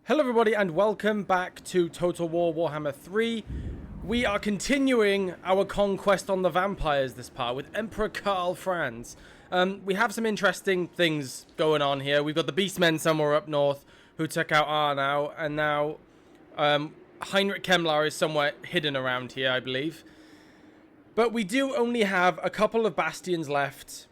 Hello everybody and welcome back to Total War Warhammer 3. We are continuing our conquest on the vampires this part with Emperor Karl Franz. We have some interesting things going on here. We've got the Beastmen somewhere up north who took out Arnau, and now Heinrich Kemmler is somewhere hidden around here, I believe. But we do only have a couple of bastions left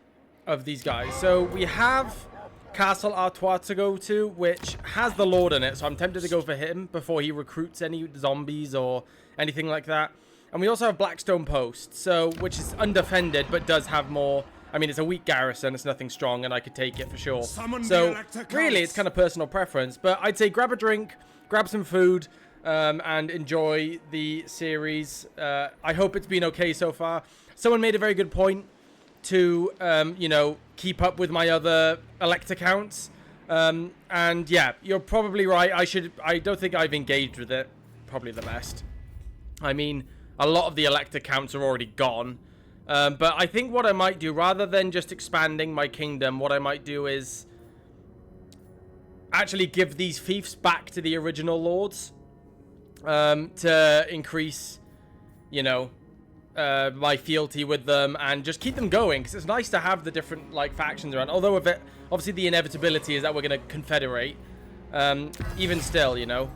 of these guys. So we have Castle Artois to go to, which has the Lord in it, so I'm tempted to go for him before he recruits any zombies or anything like that. And we also have Blackstone Post, so which is undefended but does have more. I mean, it's a weak garrison, it's nothing strong, and I could take it for sure. So really, it's kind of personal preference, but I'd say grab a drink, grab some food, and enjoy the series. I hope it's been okay so far. Someone made a very good point to, you know, keep up with my other elect accounts. And yeah, you're probably right. I don't think I've engaged with it. Probably the best. I mean, a lot of the elect accounts are already gone. But I think what I might do, rather than just expanding my kingdom, what I might do is actually give these fiefs back to the original lords, to increase, you know, my fealty with them and just keep them going, because it's nice to have the different like factions around. Although if it, obviously the inevitability is that we're going to confederate, even still, you know.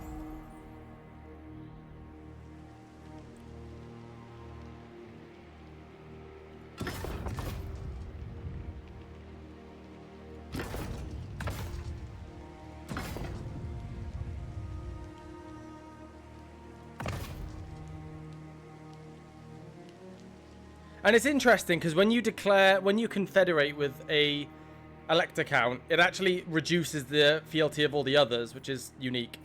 And it's interesting because when you confederate with a elect account, it actually reduces the fealty of all the others, which is unique.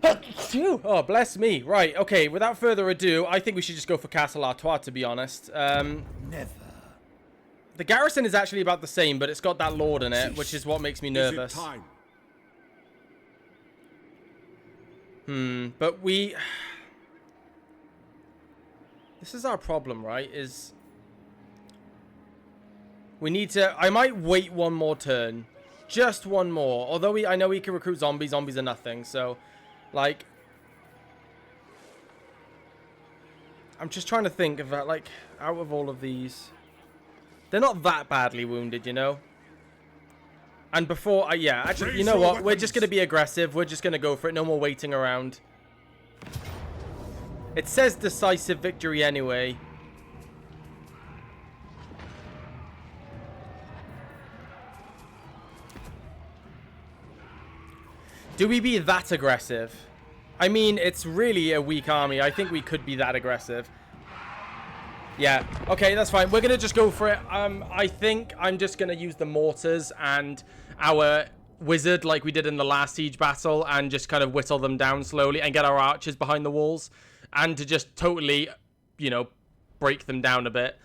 Oh, bless me. Right, okay, without further ado, I think we should just go for Castle Artois, to be honest. Never. The garrison is actually about the same, but it's got that lord in it, which is what makes me nervous. Is it time? But we... This is our problem, right? Is we need to... I might wait one more turn. Just one more. Although I know we can recruit zombies. Zombies are nothing. So, like... I'm just trying to think of, like, out of all of these... They're not that badly wounded, you know? And before... yeah, actually, you know what? We're just going to be aggressive. We're just going to go for it. No more waiting around. It says decisive victory anyway. Do we be that aggressive? I mean, it's really a weak army. I think we could be that aggressive. Yeah, okay, that's fine. We're going to just go for it. I think I'm just going to use the mortars and our wizard like we did in the last siege battle and just kind of whittle them down slowly and get our archers behind the walls. And to just totally, you know, break them down a bit.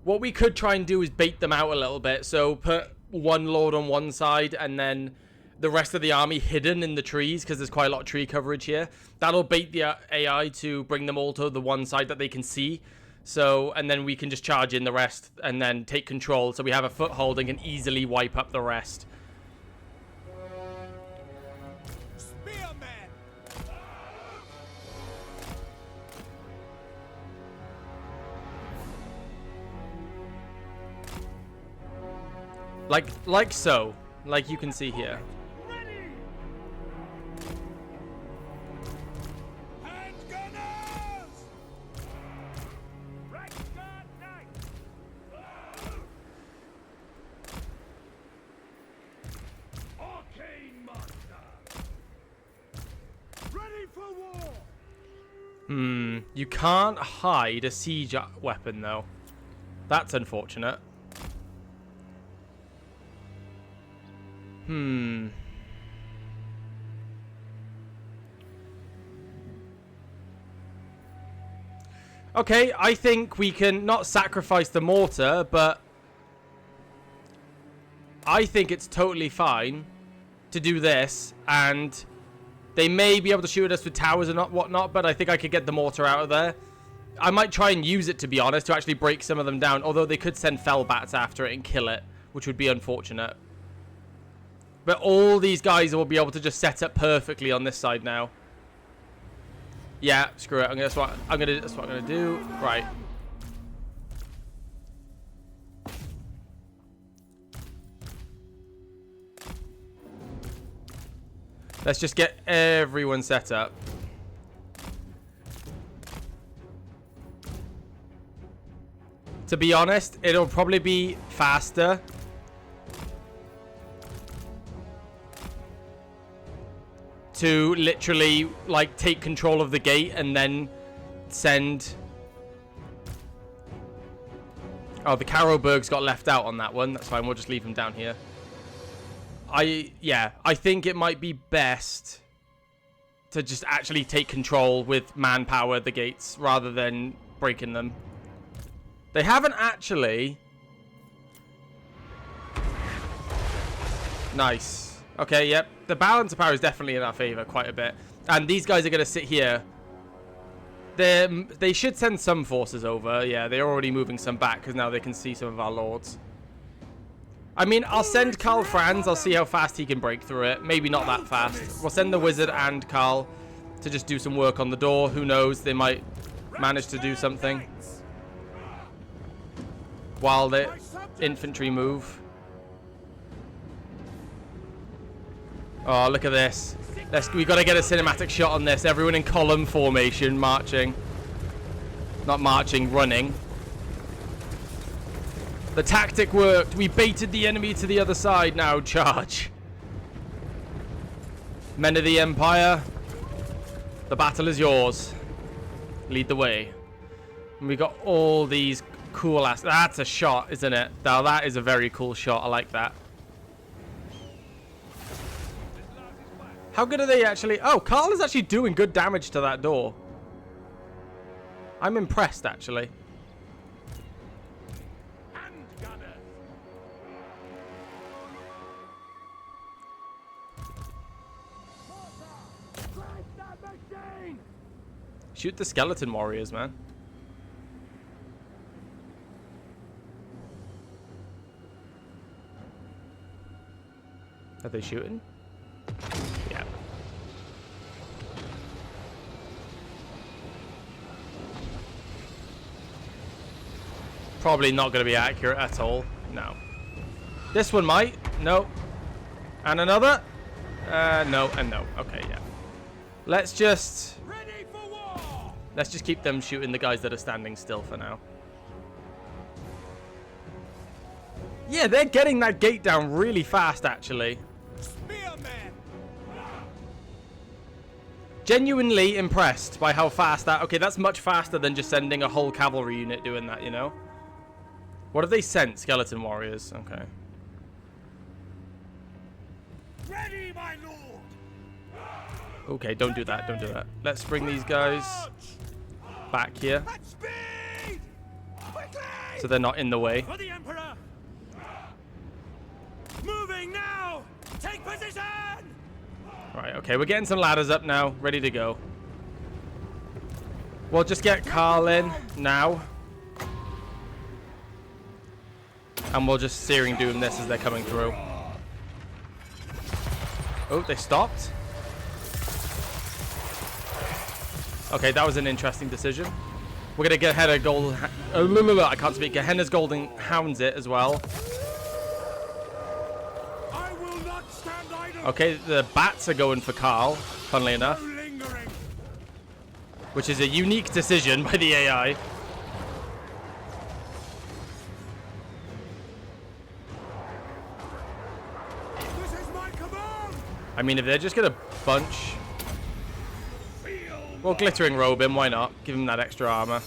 What we could try and do is bait them out a little bit. So put one lord on one side and then the rest of the army hidden in the trees, because there's quite a lot of tree coverage here. That'll bait the AI to bring them all to the one side that they can see. So, and then we can just charge in the rest and then take control. So we have a foothold and can easily wipe up the rest. Like so, like you can see here. You can't hide a siege weapon though. That's unfortunate. Okay, I think we can not sacrifice the mortar, but I think it's totally fine to do this, and they may be able to shoot at us with towers and whatnot, but I think I could get the mortar out of there. I might try and use it, to be honest, to actually break some of them down, although they could send fell bats after it and kill it, which would be unfortunate. But all these guys will be able to just set up perfectly on this side now. Yeah, screw it. That's what I'm gonna do. Right. Let's just get everyone set up. To be honest, it'll probably be faster to literally like take control of the gate and then send. Oh, the Carroburgs got left out on that one. That's fine. We'll just leave them down here. I think it might be best to just actually take control with manpower the gates rather than breaking them. They haven't actually. Nice. Okay, yep. The balance of power is definitely in our favor quite a bit. And these guys are going to sit here. They should send some forces over. Yeah, they're already moving some back because now they can see some of our lords. I mean, I'll send Karl Franz. I'll see how fast he can break through it. Maybe not that fast. We'll send the wizard and Karl to just do some work on the door. Who knows? They might manage to do something while the infantry move. Oh, look at this. We got to get a cinematic shot on this. Everyone in column formation, marching. Not marching, running. The tactic worked. We baited the enemy to the other side. Now charge. Men of the Empire, the battle is yours. Lead the way. And we got all these cool ass. That's a shot, isn't it? Now that is a very cool shot. I like that. How good are they actually? Oh, Karl is actually doing good damage to that door. I'm impressed, actually. Shoot the skeleton warriors, man. Are they shooting? Yeah. Probably not going to be accurate at all. No. This one might. No. And another. No and no. Okay, yeah. Let's just keep them shooting the guys that are standing still for now. Yeah, they're getting that gate down really fast, actually. Genuinely impressed by how fast that... Okay, that's much faster than just sending a whole cavalry unit doing that, you know? What have they sent? Skeleton warriors. Okay. Ready, my lord. Okay, don't do that. Don't do that. Let's bring these guys back here. So they're not in the way. For the Emperor. Moving now. Take position. Right, okay, we're getting some ladders up now, ready to go. We'll just get Karl in now. And we'll just Searing Doom this as they're coming through. Oh, they stopped. Okay, that was an interesting decision. We're going to get ahead of Golden... I can't speak. Gehenna's Golden Hounds it as well. Okay, the bats are going for Karl, funnily enough. Which is a unique decision by the AI. This is my command. I mean, if they're just going to bunch... Well, Glittering Robe him, why not? Give him that extra armor.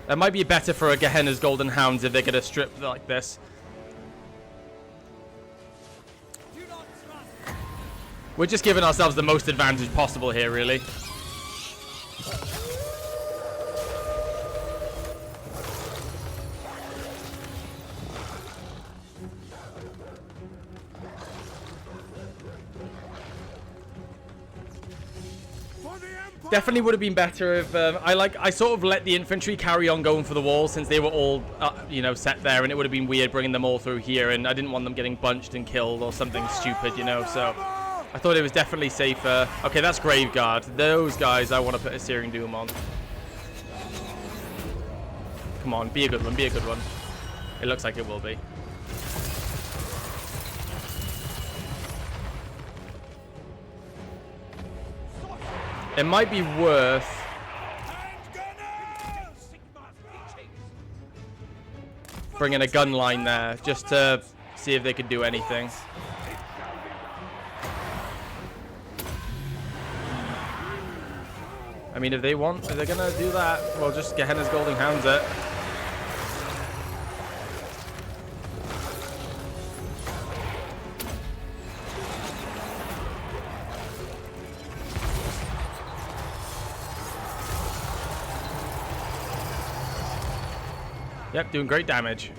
That might be better for a Gehenna's Golden Hounds if they're going to strip like this. We're just giving ourselves the most advantage possible here, really. For the Definitely would have been better if I sort of let the infantry carry on going for the wall since they were all you know, set there, and it would have been weird bringing them all through here, and I didn't want them getting bunched and killed or something stupid, you know. So I thought it was definitely safer. Okay, that's Graveguard. Those guys I want to put a Searing Doom on. Come on, be a good one, be a good one. It looks like it will be. It might be worth bringing a gun line there just to see if they could do anything. I mean, if they're gonna do that, well, just Gehenna's Golden Hounds it. Yep, doing great damage.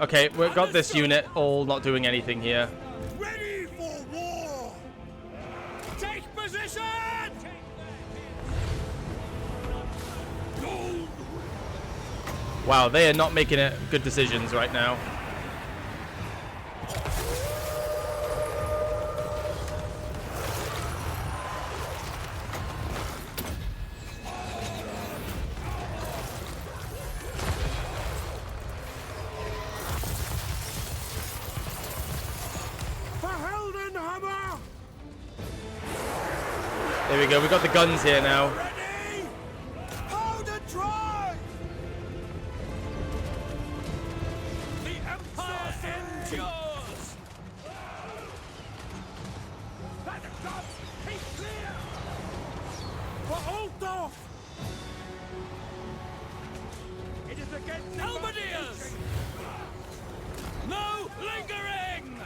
Okay, we've got this unit all not doing anything here. Ready for war! Take position! Wow, they are not making good decisions right now. There we go, we got the guns here now. Ready! Hold and drive! The Empire endures! Let the guns keep clear! For Altdorf! It is against the Halberdiers! No lingering!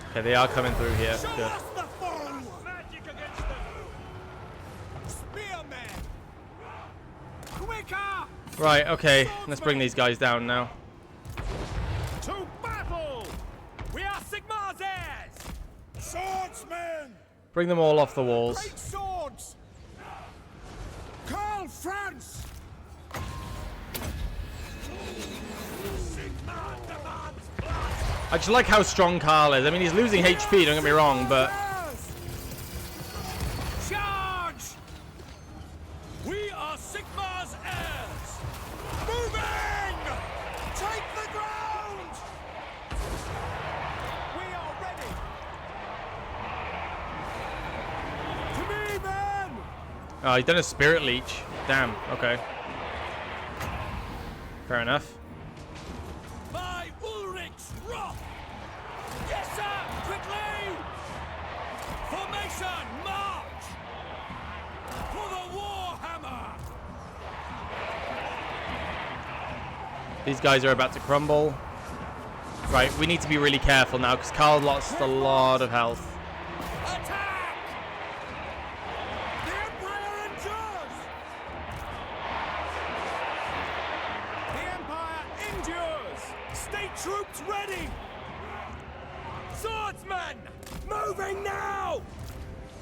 Okay, they are coming through here. Show Good. us the foe! Magic against them! Spearmen! Quicker! Right, okay, let's bring these guys down now. To battle! We are Sigmar's heirs! Swordsmen! Bring them all off the walls. Great swords! Karl Franz! Sigmar demands blood! I just like how strong Karl is. I mean, he's losing HP, don't get me wrong, but... Charge! We are Sigmar's heirs! Moving! Take the ground! We are ready! To me, men! Oh, he's done a Spirit Leech. Damn, okay. Fair enough. By Ulrich's wrath! Yes, sir! Quickly! Formation, march! For the Warhammer! These guys are about to crumble. Right, we need to be really careful now because Karl lost a lot of health. Attack! The Empire endures! The Empire endures! State troops ready! Swordsmen! Moving now!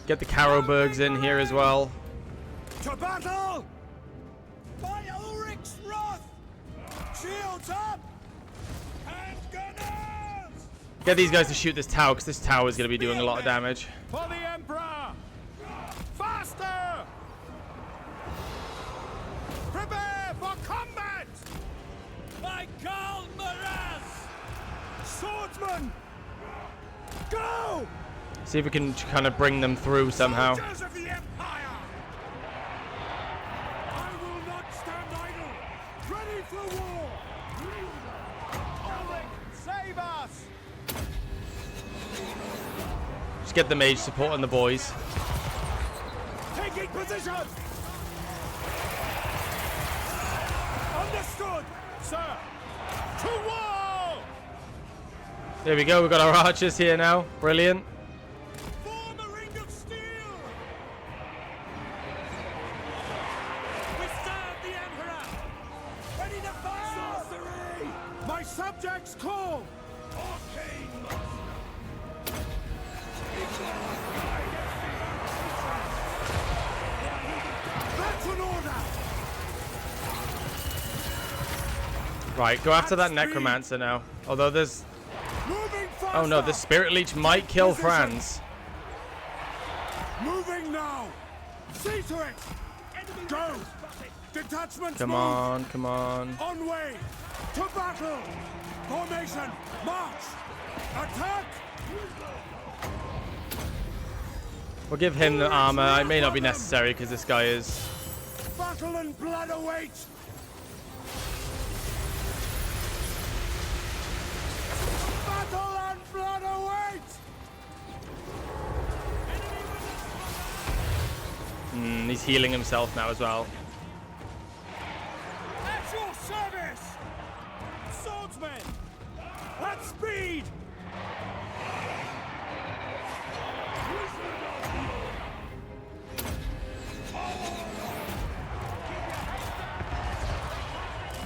Get the Carroburgs in here as well. To battle! By Ulrich's wrath! Shields up! And gunners! Get these guys to shoot this tower because this tower is going to be doing a lot of damage. For the Emperor! Faster! Prepare for combat! By Karl Franz! Swordsman! Go! See if we can kind of bring them through somehow. Soldiers of the Empire! I will not stand idle! Ready for war! Ulrich, save us! Just get the mage supporting the boys. Taking position! Understood, sir! To war! There we go, we've got our archers here now. Brilliant. Form a ring of steel! We serve the Emperor! Ready to fire! Sorcery! My subjects call! Arcane! Right, go after that At necromancer now. Although there's... Moving faster. Oh no, the spirit leech might kill Position. Franz. Moving now. See to it. Go. Detachments Come move. on, come on. On way. To battle. Formation. March. Attack. We'll give him the armor. It may not be necessary because this guy is... Battle and blood await. Battle and blood await. He's healing himself now as well. At your service. Swordsmen. At speed.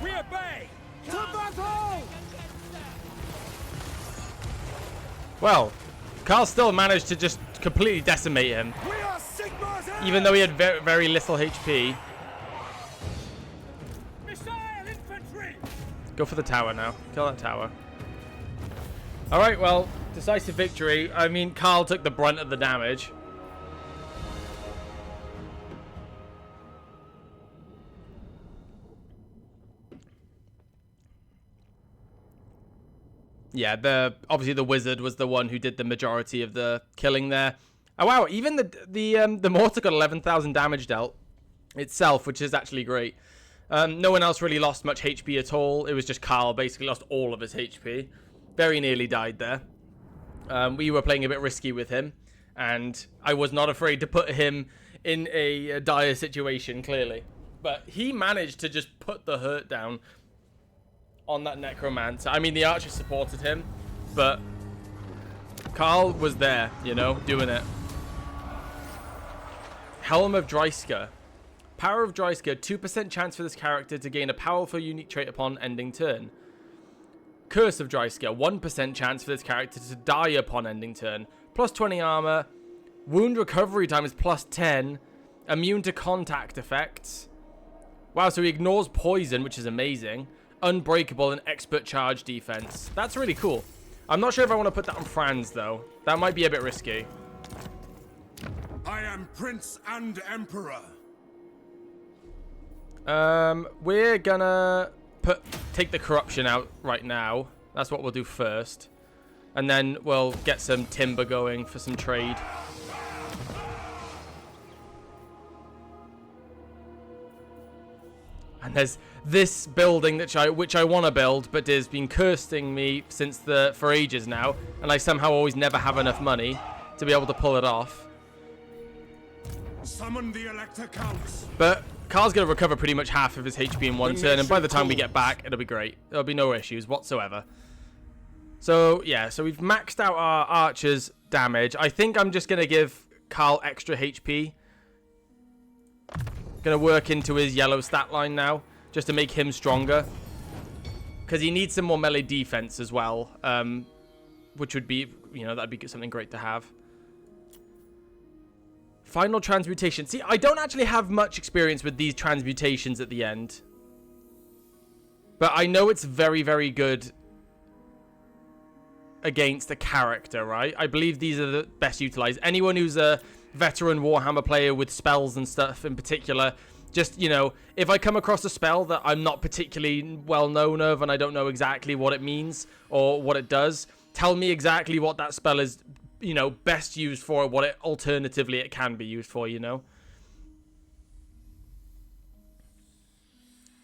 We obey. To battle. Well, Karl still managed to just completely decimate him. We are Sigmar's heirs. Even though he had very, very little HP. Missile infantry. Go for the tower now. Kill that tower. Alright, well, decisive victory. I mean, Karl took the brunt of the damage. Yeah, obviously the wizard was the one who did the majority of the killing there. Oh wow, even the mortar got 11,000 damage dealt itself, which is actually great. No one else really lost much HP at all. It was just Karl basically lost all of his HP. Very nearly died there. We were playing a bit risky with him, and I was not afraid to put him in a dire situation, clearly. But he managed to just put the hurt down on that necromancer. I mean, the archer supported him, but Karl was there, you know, doing it. Helm of Dreisker. Power of Dreisker, 2% chance for this character to gain a powerful unique trait upon ending turn. Curse of Dreisker, 1% chance for this character to die upon ending turn. Plus 20 armor. Wound recovery time is plus 10. Immune to contact effects. Wow, so he ignores poison, which is amazing. Unbreakable and expert charge defense. That's really cool. I'm not sure if I want to put that on Franz, though. That might be a bit risky. I am Prince and Emperor. We're gonna take the corruption out right now. That's what we'll do first. And then we'll get some timber going for some trade. And there's this building which I want to build, but has been cursing me for ages now, and I somehow always never have enough money to be able to pull it off. Summon the Elector Counts. But Karl's going to recover pretty much half of his HP in one turn, and by the time we get back, it'll be great. There'll be no issues whatsoever. So, yeah, so we've maxed out our archer's damage. I think I'm just going to give Karl extra HP. Going to work into his yellow stat line now, just to make him stronger. Because he needs some more melee defense as well, which would be, you know, that'd be something great to have. Final transmutation. See, I don't actually have much experience with these transmutations at the end. But I know it's very, very good against a character, right? I believe these are the best utilized. Anyone who's a veteran Warhammer player with spells and stuff in particular, just, you know, if I come across a spell that I'm not particularly well known of and I don't know exactly what it means or what it does, tell me exactly what that spell is, you know, best used for, what it alternatively it can be used for, you know.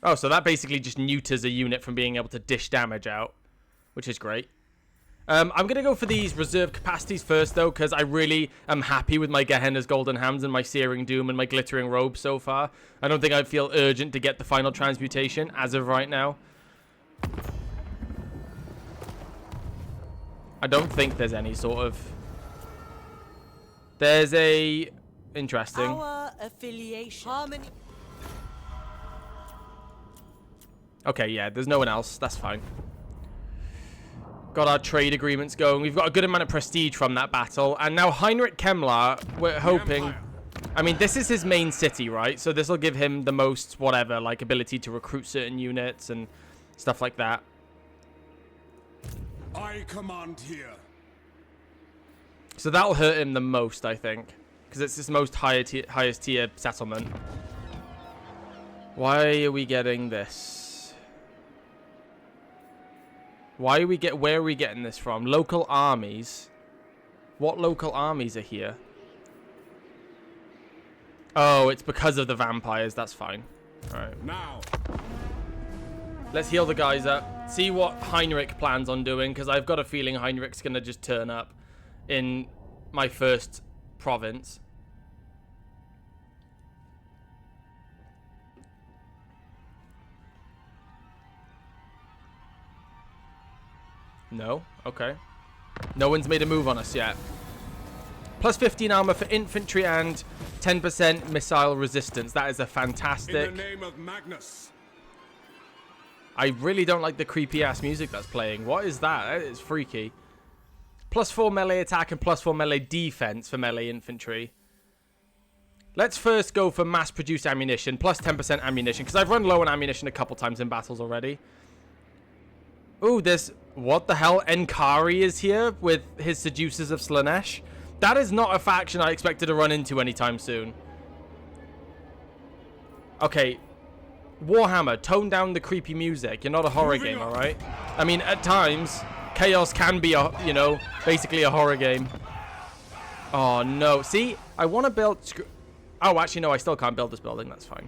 Oh, so that basically just neuters a unit from being able to dish damage out, which is great. I'm going to go for these reserve capacities first, though, because I really am happy with my Gehenna's Golden Hands and my Searing Doom and my Glittering Robe so far. I don't think I feel urgent to get the final transmutation as of right now. I don't think there's any sort of... There's a... Interesting. Our affiliation. Harmony. Okay, yeah, there's no one else. That's fine. Got our trade agreements going. We've got a good amount of prestige from that battle. And now Heinrich Kemmler, we're hoping... I mean, this is his main city, right? So this will give him the most, whatever, like, ability to recruit certain units and stuff like that. I command here. So that'll hurt him the most, I think, because it's his most highest tier settlement. Why are we getting this? Where are we getting this from? Local armies. What local armies are here? Oh, it's because of the vampires. That's fine. All right. Now. Let's heal the guys up. See what Heinrich plans on doing, because I've got a feeling Heinrich's going to just turn up in my first province. No? Okay. No one's made a move on us yet. Plus 15 armor for infantry and 10% missile resistance. That is a fantastic... In the name of Magnus. I really don't like the creepy ass music that's playing. What is that? That is freaky. Plus 4 melee attack and plus 4 melee defense for melee infantry. Let's first go for mass produced ammunition. Plus 10% ammunition. Because I've run low on ammunition a couple times in battles already. Ooh, there's... What the hell? Enkari is here with his Seducers of Slanesh. That is not a faction I expected to run into anytime soon. Okay. Warhammer, tone down the creepy music. You're not a horror game, alright? I mean, at times, Chaos can be a, you know, basically a horror game. Oh, no. See, I want to build... Oh, actually, no, I still can't build this building. That's fine.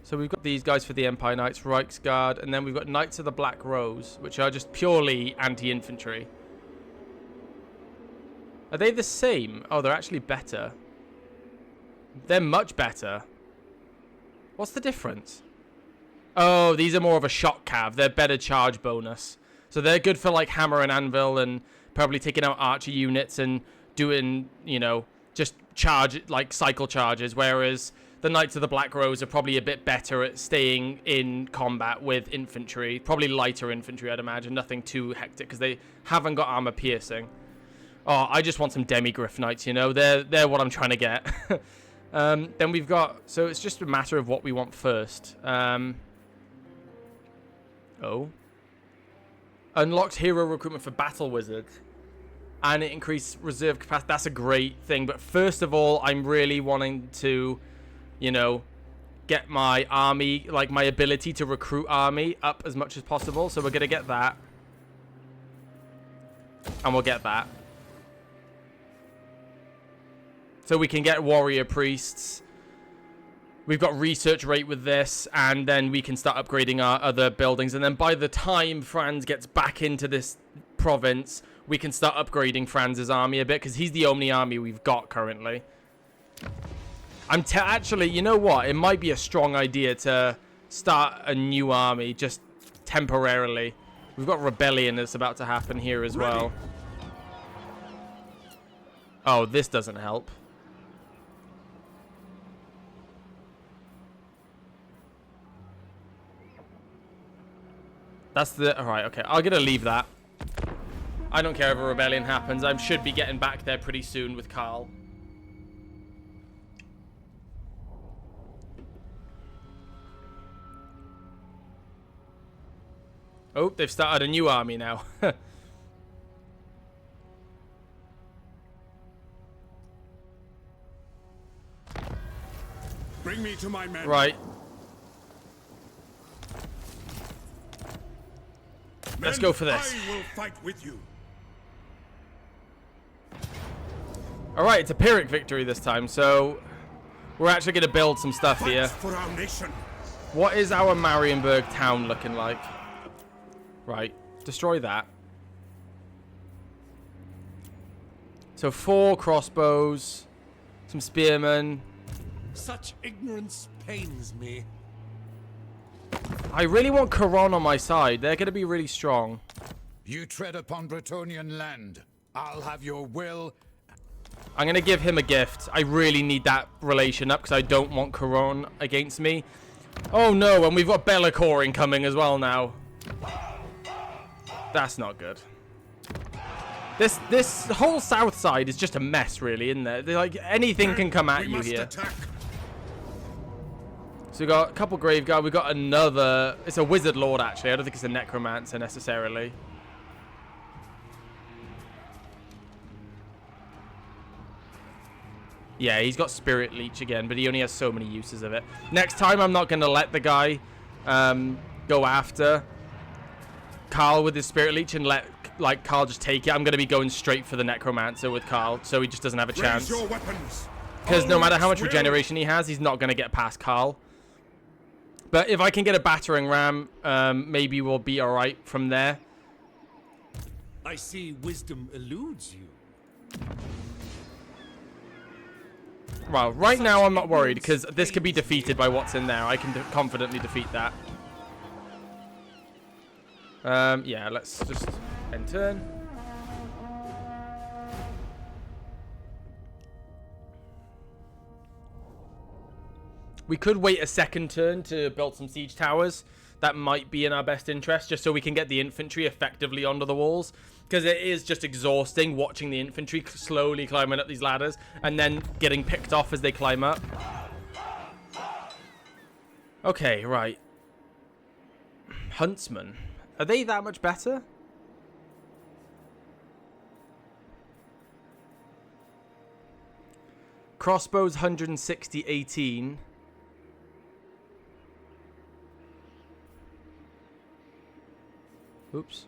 So we've got these guys for the Empire Knights, Reichsguard, and then we've got Knights of the Black Rose, which are just purely anti-infantry. Are they the same? Oh, they're actually better. They're much better. What's the difference? Oh, these are more of a shock cav. They're better charge bonus. So they're good for like hammer and anvil and probably taking out archer units and doing, you know, just charge, like cycle charges, whereas... The Knights of the Black Rose are probably a bit better at staying in combat with infantry. Probably lighter infantry, I'd imagine. Nothing too hectic, because they haven't got armor piercing. Oh, I just want some Demigryph Knights, you know? They're what I'm trying to get. Then we've got... So it's just a matter of what we want first. Oh. Unlocked hero recruitment for Battle Wizards. And it increased reserve capacity. That's a great thing. But first of all, I'm really wanting to... You know, get my army, like my ability to recruit army up as much as possible. So we're going to get that. And we'll get that. So we can get warrior priests. We've got research rate with this. And then we can start upgrading our other buildings. And then by the time Franz gets back into this province, we can start upgrading Franz's army a bit. Because he's the only army we've got currently. Actually, you know what? It might be a strong idea to start a new army just temporarily. We've got rebellion that's about to happen here as well. Oh, this doesn't help. That's the... Alright, okay. I'm gonna leave that. I don't care if a rebellion happens. I should be getting back there pretty soon with Karl. Oh, they've started a new army now. Bring me to my men. Right. Men, let's go for this. I will fight with you. Alright, it's a Pyrrhic victory this time, so we're actually going to build some stuff Fight here. for our nation. What is our Marienburg town looking like? Right, destroy that. So 4 crossbows, some spearmen. Such ignorance pains me. I really want Caron on my side. They're going to be really strong. You tread upon Bretonnian land. I'll have your will. I'm going to give him a gift. I really need that relation up because I don't want Caron against me. Oh no, and we've got Bellacore incoming as well now. That's not good. This whole south side is just a mess, really, isn't there? Like anything can come at you here. Attack. So we got a couple grave guard. We got another. It's a wizard lord actually. I don't think it's a necromancer necessarily. Yeah, he's got spirit leech again, but he only has so many uses of it. Next time, I'm not gonna let the guy go after Karl with his spirit leech and let Karl just take it. I'm gonna be going straight for the necromancer with Karl, so he just doesn't have a chance. Because no matter how much regeneration he has, he's not gonna get past Karl. But if I can get a battering ram, maybe we'll be all right from there. I see wisdom eludes you. Well, right now I'm not worried because this could be defeated by what's in there. I can confidently defeat that. Yeah, let's just end turn. We could wait a second turn to build some siege towers. That might be in our best interest, just so we can get the infantry effectively onto the walls. Because it is just exhausting watching the infantry slowly climbing up these ladders and then getting picked off as they climb up. Okay, right. Huntsmen. Are they that much better? Crossbows 160, 18. Oops.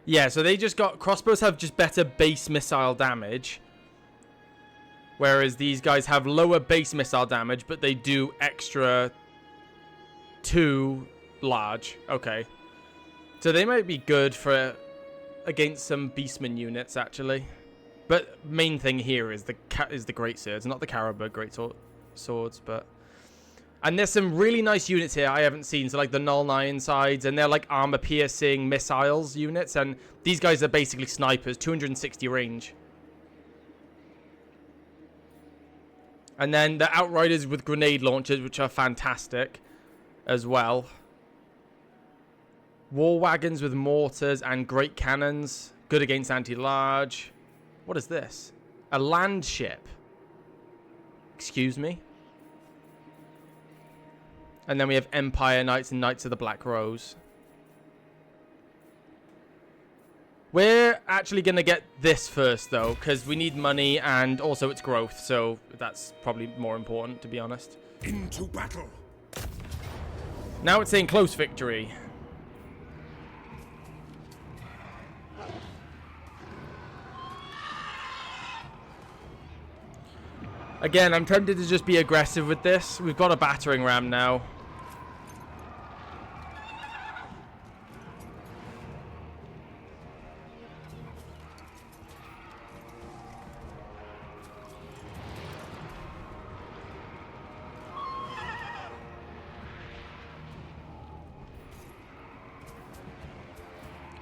Yeah, so they just got... Crossbows have just better base missile damage. Whereas these guys have lower base missile damage, but they do extra 2 large. Okay. So they might be good for... against some beastman units, actually. But main thing here is the great swords, not the caribou great swords, but... And there's some really nice units here I haven't seen. So like the Null Nine sides, and they're like armor piercing missiles units. And these guys are basically snipers, 260 range. And then the Outriders with grenade launchers, which are fantastic as well. War wagons with mortars and great cannons, good against anti-large. What is this? A land ship. Excuse me? And then we have Empire Knights and Knights of the Black Rose. We're actually going to get this first, though, because we need money and also it's growth. So that's probably more important, to be honest. Into battle. Now it's saying close victory. Again, I'm tempted to just be aggressive with this. We've got a battering ram now.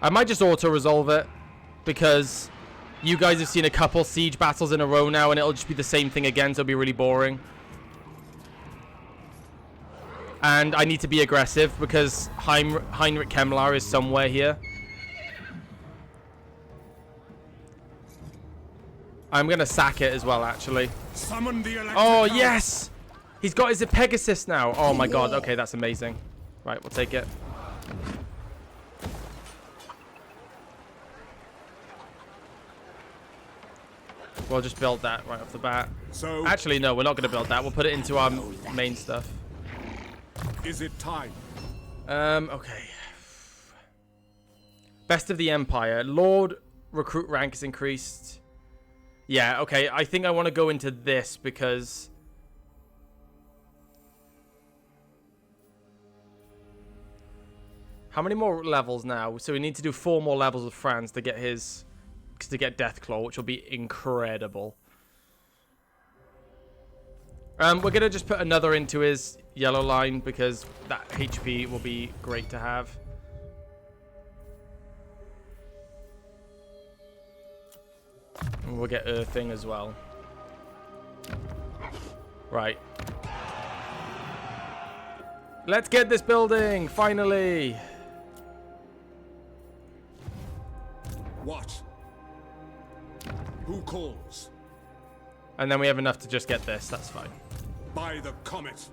I might just auto-resolve it because you guys have seen a couple siege battles in a row now and it'll just be the same thing again, so it'll be really boring. And I need to be aggressive because Heinrich Kemmler is somewhere here. I'm going to sack it as well, actually. Summon the Oh, yes! He's got his Pegasus now. Oh my god, okay, that's amazing. Right, we'll take it. We'll just build that right off the bat. So, actually, no, we're not going to build that. We'll put it into our main stuff. Is it time? Okay. Best of the Empire. Lord recruit rank is increased. Yeah, okay. I think I want to go into this because... How many more levels now? So we need to do 4 more levels with Franz to get his... to get Deathclaw, which will be incredible. We're going to just put another into his yellow line because that HP will be great to have. And we'll get Earthing as well. Right. Let's get this building, finally. What? Who calls? And then we have enough to just get this. That's fine. By the comet.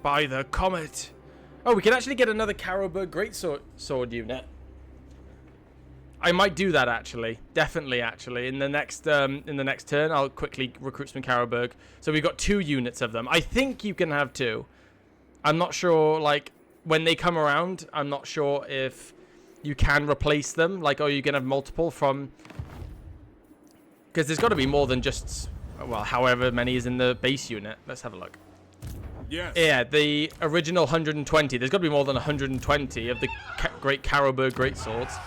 By the comet. Oh, we can actually get another Carroburg Greatsword unit. I might do that actually. Definitely actually. In the next turn, I'll quickly recruit some Carroburg. So we've got 2 units of them. I think you can have 2. I'm not sure, like, when they come around, I'm not sure if you can replace them. Like, or you can have multiple from... Because there's got to be more than just, well, however many is in the base unit. Let's have a look. Yes. Yeah, the original 120. There's got to be more than 120 of the Great Carroburg Greatswords.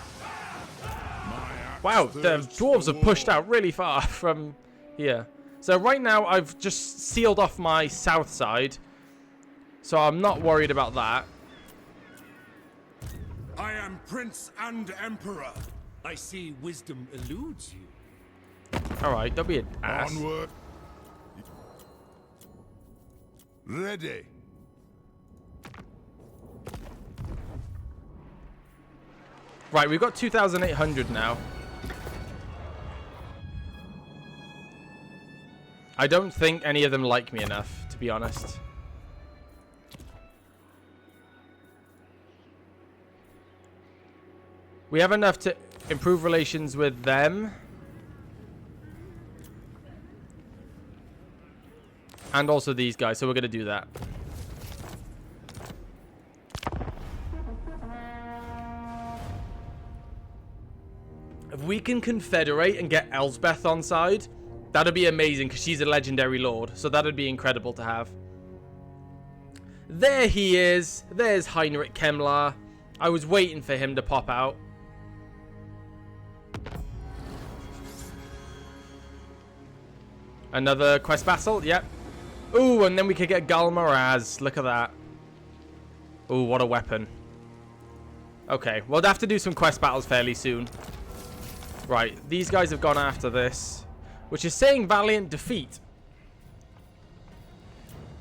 Wow, the dwarves have pushed out really far from here. So right now, I've just sealed off my south side. So I'm not worried about that. I am Prince and Emperor. I see wisdom eludes you. Alright, don't be an ass. Onward. Ready. Right, we've got 2,800 now. I don't think any of them like me enough, to be honest. We have enough to improve relations with them. And also these guys, so we're going to do that. If we can confederate and get Elsbeth on side, that'd be amazing because she's a legendary lord. So that'd be incredible to have. There he is. There's Heinrich Kemmler. I was waiting for him to pop out. Another quest vassal. Yep. Ooh, and then we could get Galmaraz. Look at that. Ooh, what a weapon. Okay, we'll have to do some quest battles fairly soon. Right, these guys have gone after this, which is saying valiant defeat.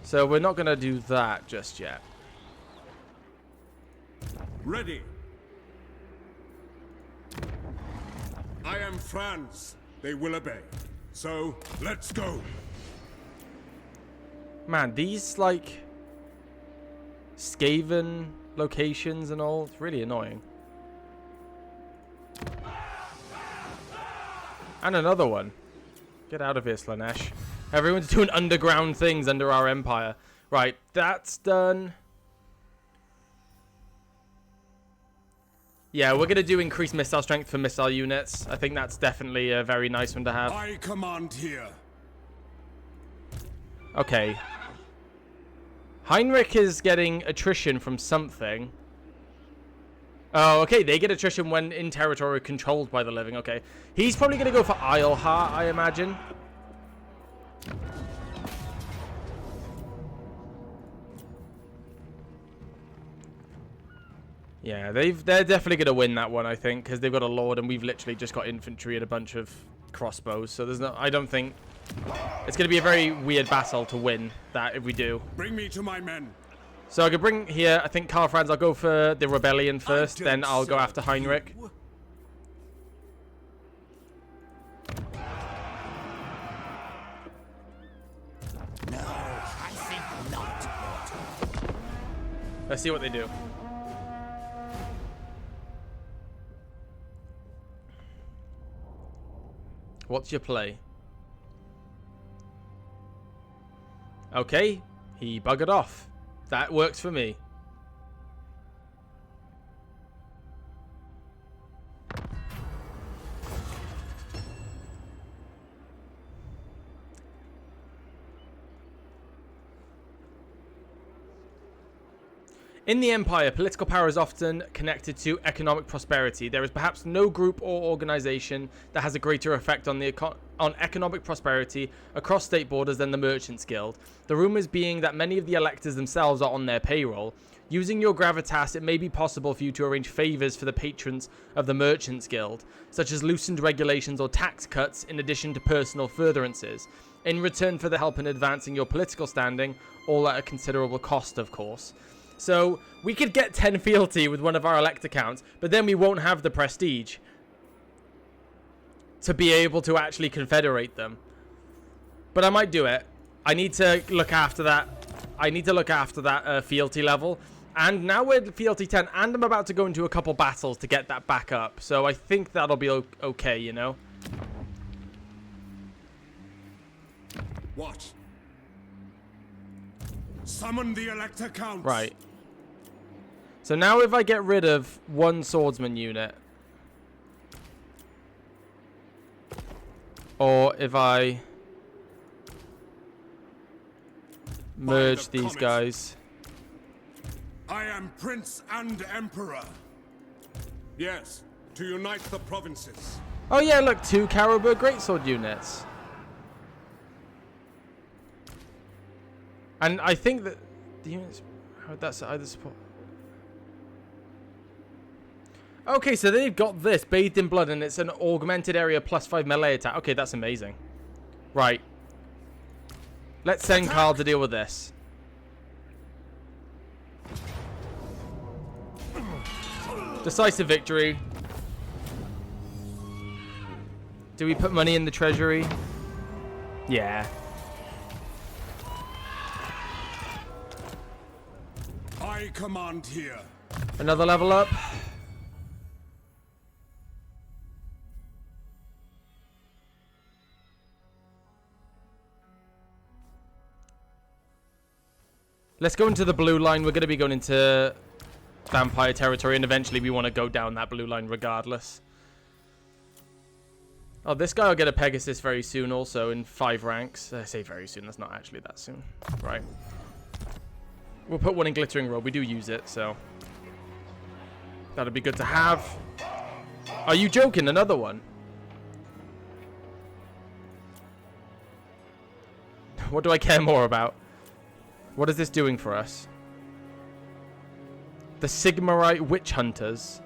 So we're not going to do that just yet. Ready. I am Franz. They will obey. So, let's go. Man, these, like, Skaven locations and all, it's really annoying. And another one. Get out of here, Slanesh. Everyone's doing underground things under our empire. Right, that's done. Yeah, we're going to do increased missile strength for missile units. I think that's definitely a very nice one to have. I command here. Okay. Heinrich is getting attrition from something. Oh, okay. They get attrition when in territory controlled by the living. Okay. He's probably going to go for Isleheart, I imagine. Yeah, they're definitely going to win that one, I think, because they've got a lord and we've literally just got infantry and a bunch of crossbows. So there's no, I don't think it's going to be a very weird battle to win that if we do. Bring me to my men. So I could bring here, I think, Karl Franz, I'll go for the rebellion first, then I'll go after Heinrich. No, I think not. Let's see what they do. What's your play? Okay, he buggered off. That works for me. In the Empire, political power is often connected to economic prosperity. There is perhaps no group or organization that has a greater effect on economic prosperity across state borders than the Merchants Guild. The rumors being that many of the electors themselves are on their payroll. Using your gravitas, it may be possible for you to arrange favors for the patrons of the Merchants Guild, such as loosened regulations or tax cuts in addition to personal furtherances, in return for the help in advancing your political standing, all at a considerable cost, of course. So, we could get 10 fealty with one of our elect accounts, but then we won't have the prestige to be able to actually confederate them. But I might do it. I need to look after that. I need to look after that fealty level. And now we're at fealty 10, and I'm about to go into a couple battles to get that back up. So I think that'll be okay, you know? What? Summon the Elector Counts. Right. So now if I get rid of one swordsman unit, or if I merge these guys. I am Prince and Emperor. Yes, to unite the provinces. Oh yeah, look, 2 Caribou Greatsword units. And I think that the units, that's either support. Okay, so they've got this, Bathed in Blood, and it's an augmented area +5 melee attack. Okay, that's amazing. Right. Let's send Karl to deal with this. Decisive victory. Do we put money in the treasury? Yeah. I command here. Another level up. Let's go into the blue line. We're going to be going into vampire territory, and eventually we want to go down that blue line regardless. Oh, this guy will get a Pegasus very soon also in 5 ranks. I say very soon. That's not actually that soon. Right. We'll put one in Glittering Robe. We do use it, so that'll be good to have. Are you joking? Another one? What do I care more about? What is this doing for us? The Sigmarite Witch Hunters.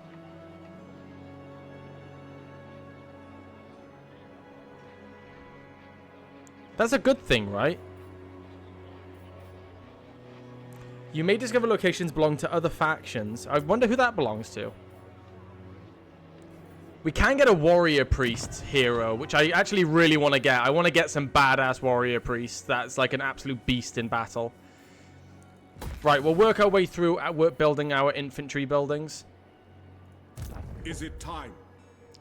That's a good thing, right? You may discover locations belong to other factions. I wonder who that belongs to. We can get a warrior priest hero, which I actually really want to get. I want to get some badass warrior priest that's like an absolute beast in battle. Right, we'll work our way through building our infantry buildings. Is it time?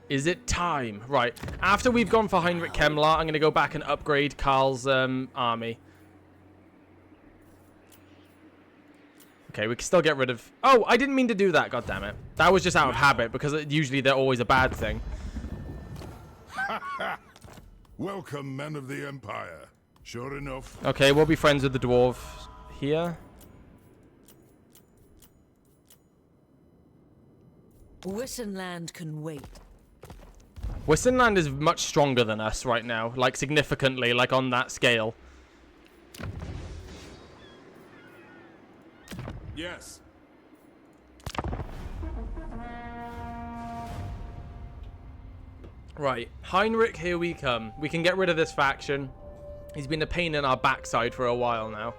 Is it time? Right. After we've gone for Heinrich Kemmler, I'm going to go back and upgrade Karl's army. Okay, we can still get rid of... Oh, I didn't mean to do that, goddammit. That was just out of habit, because usually they're always a bad thing. Welcome, men of the Empire. Sure enough. Okay, we'll be friends with the dwarf here. Wissenland can wait. Wissenland is much stronger than us right now, like significantly, like on that scale. Yes. Right, Heinrich, here we come. We can get rid of this faction. He's been a pain in our backside for a while now.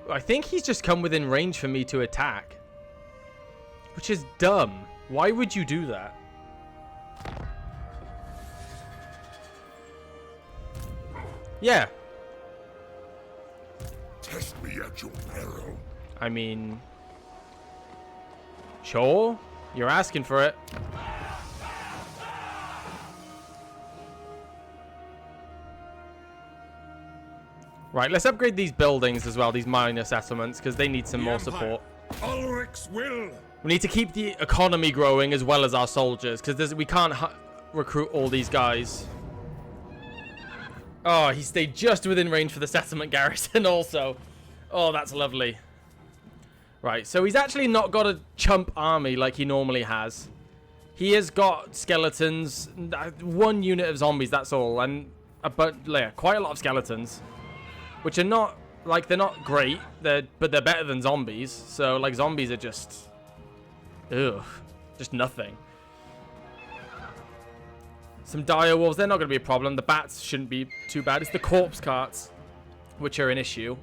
I think he's just come within range for me to attack. Which is dumb. Why would you do that? Yeah. Test me at your peril. I mean... Sure. You're asking for it. Right, let's upgrade these buildings as well, these minor settlements, because they need some more support. Ulrich's will. We need to keep the economy growing as well as our soldiers, because we can't recruit all these guys. Oh, he stayed just within range for the settlement garrison also. Oh, that's lovely. Right, so he's actually not got a chump army like he normally has. He has got skeletons, 1 unit of zombies, that's all, and quite a lot of skeletons, which are not, like, they're not great, but they're better than zombies. So, like, zombies are just, ugh, just nothing. Some dire wolves, they're not going to be a problem. The bats shouldn't be too bad. It's the corpse carts which are an issue.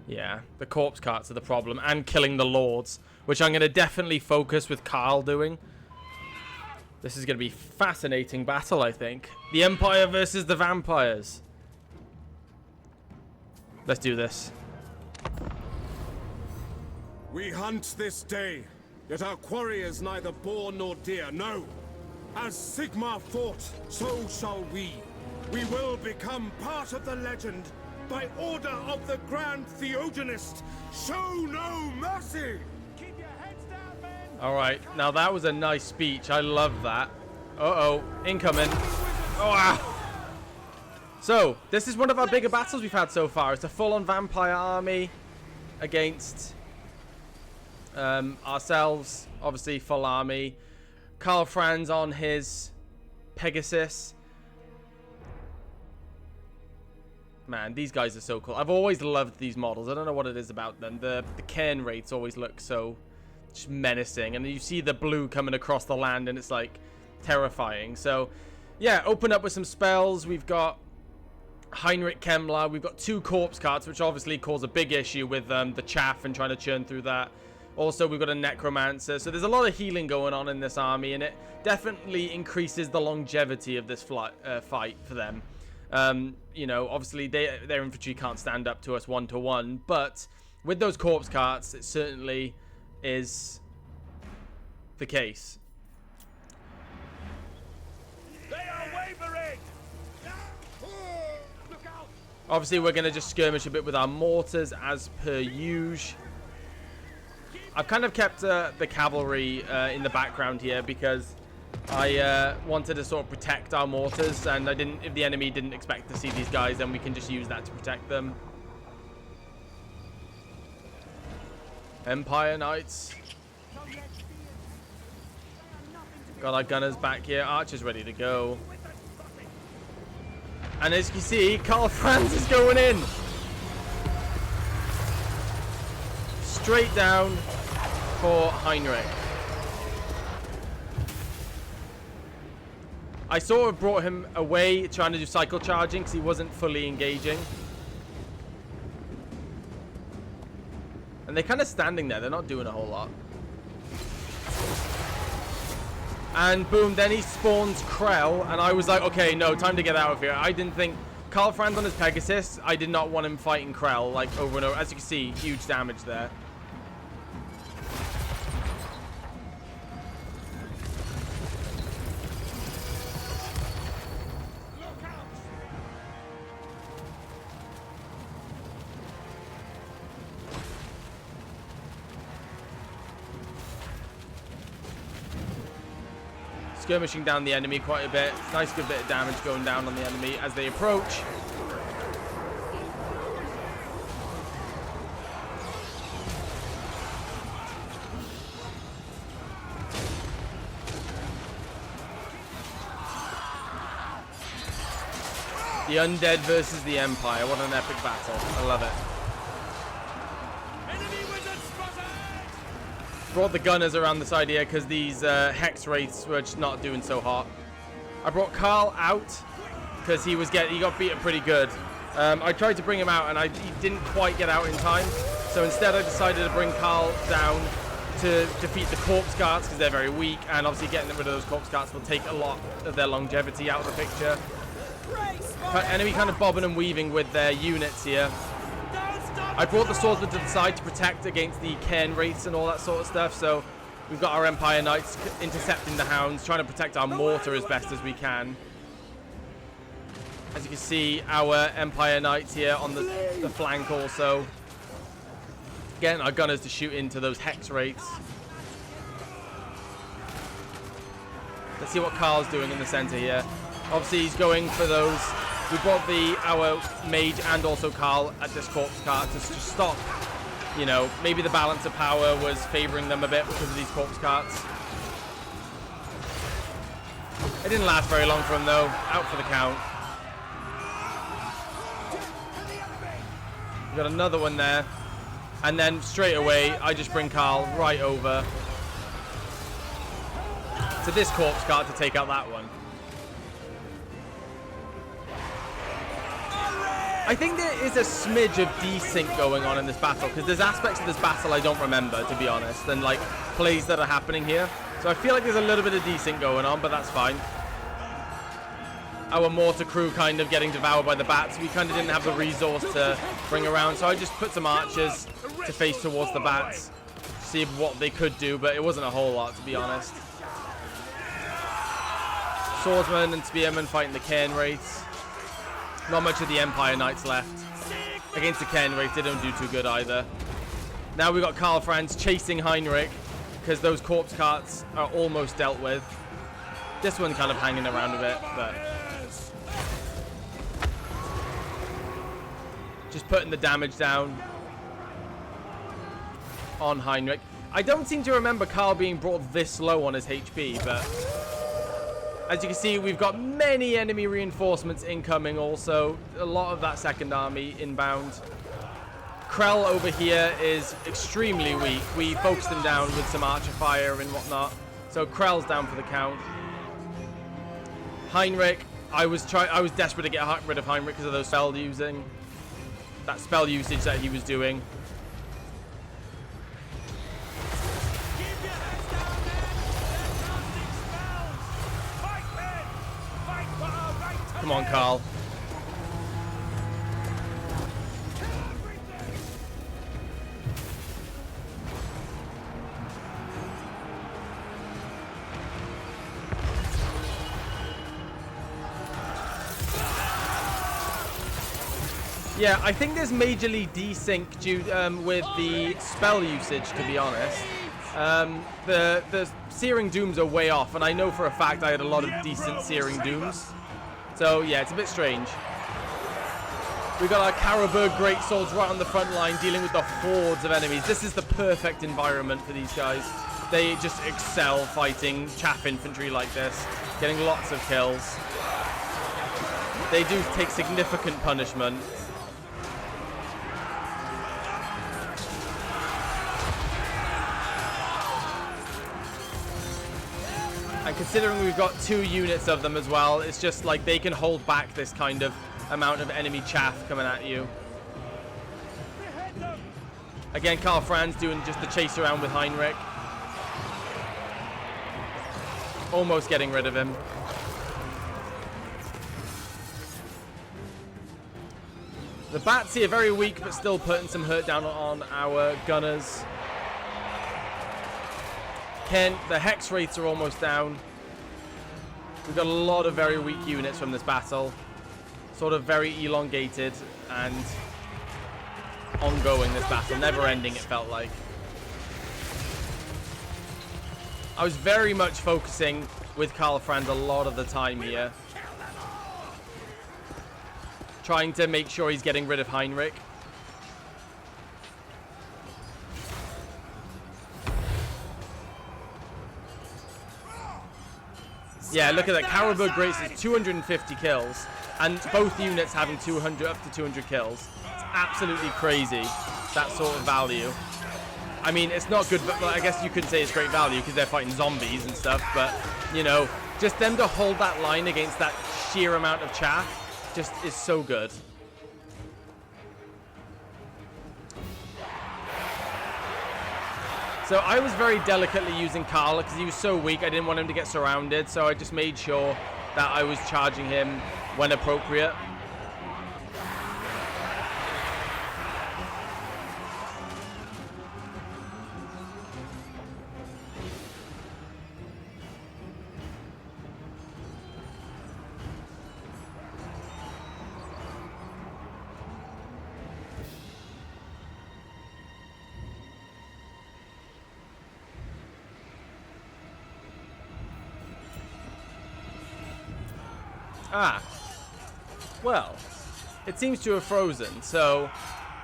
Yeah, the corpse carts are the problem, and killing the lords. which I'm going to definitely focus with Karl doing. This is going to be a fascinating battle, I think. The Empire versus the vampires. Let's do this. We hunt this day, yet our quarry is neither boar nor deer, no. As Sigmar fought, so shall we. We will become part of the legend by order of the Grand Theogenist. Show no mercy! Keep your heads down, men! Alright, now that was a nice speech. I love that. Uh-oh, incoming. Oh, wow. So, this is one of our bigger battles we've had so far. It's a full-on vampire army against ourselves. Obviously, full army. Karl Franz on his Pegasus. Man, these guys are so cool. I've always loved these models. I don't know what it is about them. The cairn rates always look so just menacing. And you see the blue coming across the land and it's like terrifying. So, yeah, open up with some spells. We've got Heinrich Kemmler. We've got 2 corpse carts, which obviously cause a big issue with the chaff and trying to churn through that. Also, we've got a necromancer. So there's a lot of healing going on in this army, and it definitely increases the longevity of this fight for them. You know, obviously their infantry can't stand up to us 1-to-1, but with those corpse carts, it certainly is the case. They are wavering! Obviously, we're going to just skirmish a bit with our mortars as per usual. I've kind of kept the cavalry in the background here because I wanted to sort of protect our mortars, and if the enemy didn't expect to see these guys, then we can just use that to protect them. Empire Knights. Got our gunners back here. Archers ready to go. And as you can see, Karl Franz is going in. Straight down for Heinrich. I sort of brought him away trying to do cycle charging because he wasn't fully engaging. And they're kind of standing there. They're not doing a whole lot. And boom, then he spawns Krell. And I was like, okay, no, time to get out of here. I didn't think... Karl Franz on his Pegasus, I did not want him fighting Krell, like, over and over. As you can see, huge damage there. Skirmishing down the enemy quite a bit. Nice good bit of damage going down on the enemy as they approach. The undead versus the Empire. What an epic battle. I love it. Brought the gunners around the side here because these hex wraiths were just not doing so hot. I brought Karl out because he got beaten pretty good. I tried to bring him out and he didn't quite get out in time. So instead I decided to bring Karl down to defeat the corpse guards because they're very weak, and obviously getting rid of those corpse guards will take a lot of their longevity out of the picture. Enemy kind of bobbing and weaving with their units here. I brought the swordsman to the side to protect against the cairn wraiths and all that sort of stuff. So we've got our Empire Knights intercepting the hounds, trying to protect our mortar as best as we can. As you can see, our Empire Knights here on the flank also. Getting our gunners to shoot into those hex wraiths. Let's see what Karl's doing in the center here. Obviously, he's going for those. We brought our mage and also Karl at this corpse cart to just stop. You know, maybe the balance of power was favoring them a bit because of these corpse carts. It didn't last very long for him though. Out for the count. We got another one there. And then straight away, I just bring Karl right over to this corpse cart to take out that one. I think there is a smidge of desync going on in this battle, because there's aspects of this battle I don't remember, to be honest, and like plays that are happening here. So I feel like there's a little bit of desync going on, but that's fine. Our mortar crew kind of getting devoured by the bats. We kind of didn't have the resource to bring around, so I just put some archers to face towards the bats, see what they could do, but it wasn't a whole lot, to be honest. Swordsmen and spearmen fighting the cairn wraiths. Not much of the Empire Knights left. Against the cairn wraiths, they don't do too good either. Now we've got Karl Franz chasing Heinrich, because those corpse carts are almost dealt with. This one kind of hanging around a bit, but just putting the damage down on Heinrich. I don't seem to remember Karl being brought this low on his HP, but as you can see, we've got many enemy reinforcements incoming also. A lot of that second army inbound. Krell over here is extremely weak. We focused him down with some archer fire and whatnot. So Krell's down for the count. Heinrich, I was desperate to get rid of Heinrich because of those spell usage that he was doing. Come on, Karl. Yeah, I think there's majorly desync due with the spell usage, to be honest. The Searing Dooms are way off, and I know for a fact I had a lot of decent Searing Dooms. So, yeah, it's a bit strange. We've got our Caribou Greatswords right on the front line, dealing with the hordes of enemies. This is the perfect environment for these guys. They just excel fighting chaff infantry like this, getting lots of kills. They do take significant punishment. And considering we've got 2 units of them as well, it's just like they can hold back this kind of amount of enemy chaff coming at you. Again, Karl Franz doing just the chase around with Heinrich. Almost getting rid of him. The bats here very weak, but still putting some hurt down on our gunners. The Hex Wraiths are almost down. We've got a lot of very weak units from this battle. Sort of very elongated and ongoing, this battle. Never ending, it felt like. I was very much focusing with Karl Franz a lot of the time here. Trying to make sure he's getting rid of Heinrich. Yeah, look at that. Caribou Grace is 250 kills, and both units having 200 up to 200 kills. It's absolutely crazy, that sort of value. I mean, it's not good, but I guess you could say it's great value because they're fighting zombies and stuff, but, you know, just them to hold that line against that sheer amount of chaff just is so good. So I was very delicately using Karl because he was so weak. I didn't want him to get surrounded, so I just made sure that I was charging him when appropriate. Ah, well, it seems to have frozen. So,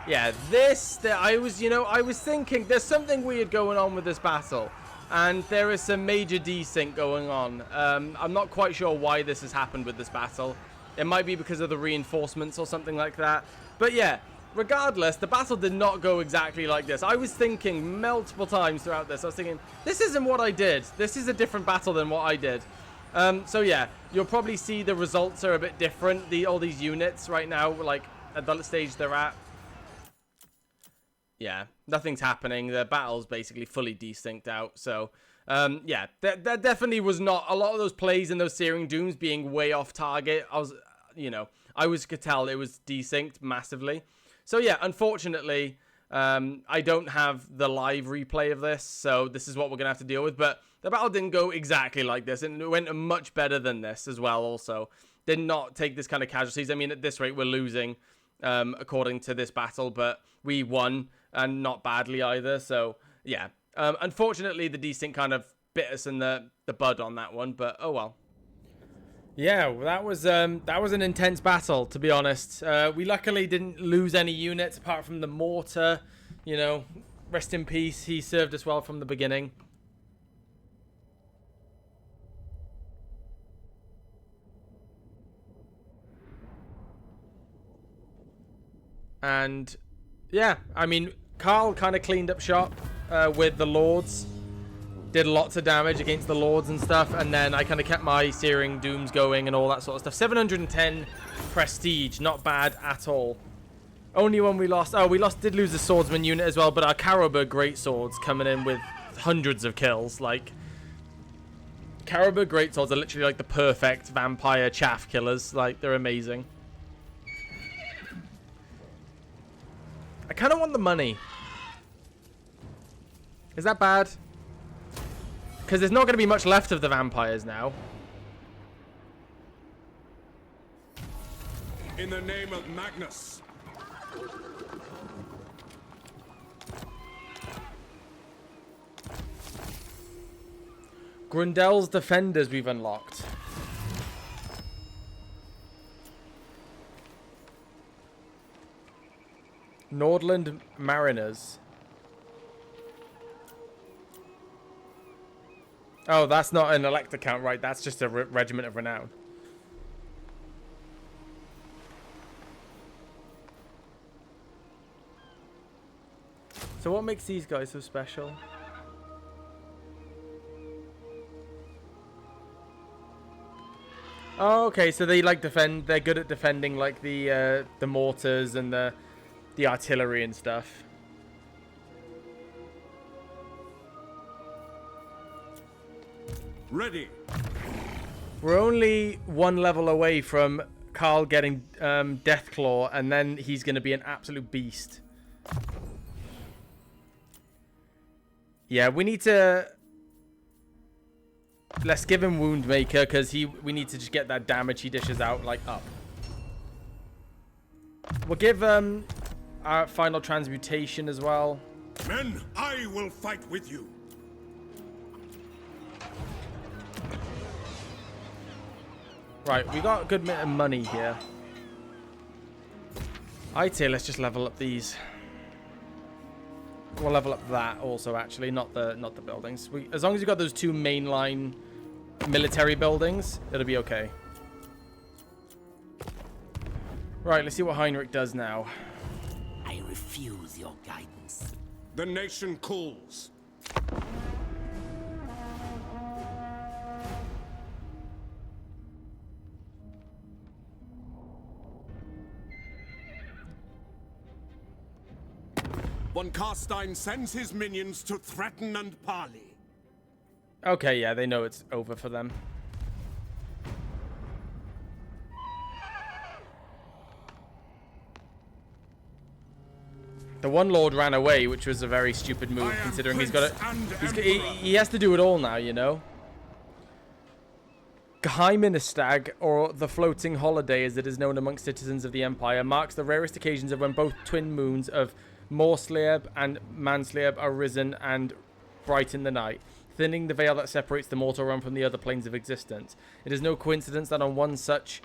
yeah, I was thinking there's something weird going on with this battle, and there is some major desync going on. I'm not quite sure why this has happened with this battle. It might be because of the reinforcements or something like that. But yeah, regardless, the battle did not go exactly like this. I was thinking multiple times throughout this, I was thinking, this isn't what I did. This is a different battle than what I did. So yeah, you'll probably see the results are a bit different. All these units right now, like, at the stage they're at, yeah, nothing's happening. The battle's basically fully desynced out. So, yeah, there definitely was not a lot of those plays in those Searing Dooms being way off target. I could tell it was desynced massively. So, yeah, unfortunately, I don't have the live replay of this. So, this is what we're going to have to deal with. But the battle didn't go exactly like this. And it went much better than this as well, also. Did not take this kind of casualties. I mean, at this rate, we're losing, according to this battle. But we won. And not badly either, so yeah. Unfortunately, the desync kind of bit us in the bud on that one, but oh well. Yeah, that was an intense battle, to be honest. We luckily didn't lose any units apart from the mortar. You know, rest in peace. He served us well from the beginning. And yeah, I mean, Karl kind of cleaned up shop with the Lords. Did lots of damage against the Lords and stuff. And then I kind of kept my Searing Dooms going and all that sort of stuff. 710 prestige. Not bad at all. Only one we lost. Oh, did lose the Swordsman unit as well. But our Carroburg Greatswords coming in with hundreds of kills. Like, Carroburg Greatswords are literally like the perfect vampire chaff killers. Like, they're amazing. I kind of want the money. Is that bad? Because there's not going to be much left of the vampires now. In the name of Magnus. Grundel's Defenders we've unlocked. Nordland Mariners. Oh, that's not an elect account, right? That's just a regiment of renown. So what makes these guys so special? Oh, okay, so they like defend. They're good at defending, like the mortars and the artillery and stuff. Ready. We're only one level away from Karl getting Deathclaw, and then he's going to be an absolute beast. Yeah, we need to... Let's give him Woundmaker, because we need to just get that damage he dishes out, like, up. We'll give our final transmutation as well. Men, I will fight with you. Right, we got a good bit of money here. I'd say let's just level up these. We'll level up that also, actually, not the buildings. As long as you got those two mainline military buildings, it'll be okay. Right, let's see what Heinrich does now. I refuse your guidance. The nation calls. Von Karstein sends his minions to threaten and parley. Okay, yeah, they know it's over for them. The one lord ran away, which was a very stupid move, considering he's got it. He has to do it all now, you know. Geheiministag, or the Floating Holiday as it is known amongst citizens of the Empire, marks the rarest occasions of when both twin moons of Morsleab and Mansleab are risen and brighten the night, thinning the veil that separates the mortal realm from the other planes of existence. It is no coincidence that on one such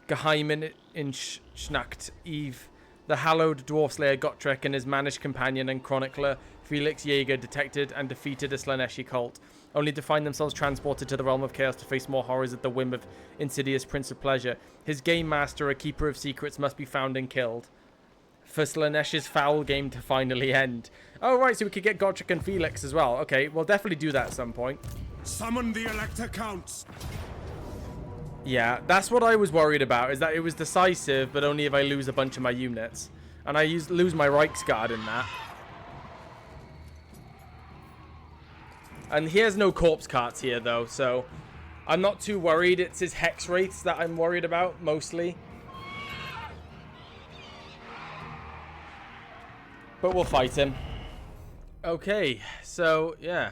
Geheimen in Schnacht Eve, the hallowed dwarf slayer Gotrek and his mannish companion and chronicler Felix Jaeger detected and defeated a Slaneshi cult, only to find themselves transported to the realm of chaos to face more horrors at the whim of insidious Prince of Pleasure. His game master, a keeper of secrets, must be found and killed, for Slanesh's foul game to finally end. Oh, right, so we could get Gotrek and Felix as well. Okay, we'll definitely do that at some point. Summon the Elector Counts. Yeah, that's what I was worried about, is that it was decisive, but only if I lose a bunch of my units. And I lose my Reichsguard in that. And he has no corpse carts here, though, so I'm not too worried. It's his hex rates that I'm worried about, mostly. But we'll fight him. Okay, so, yeah.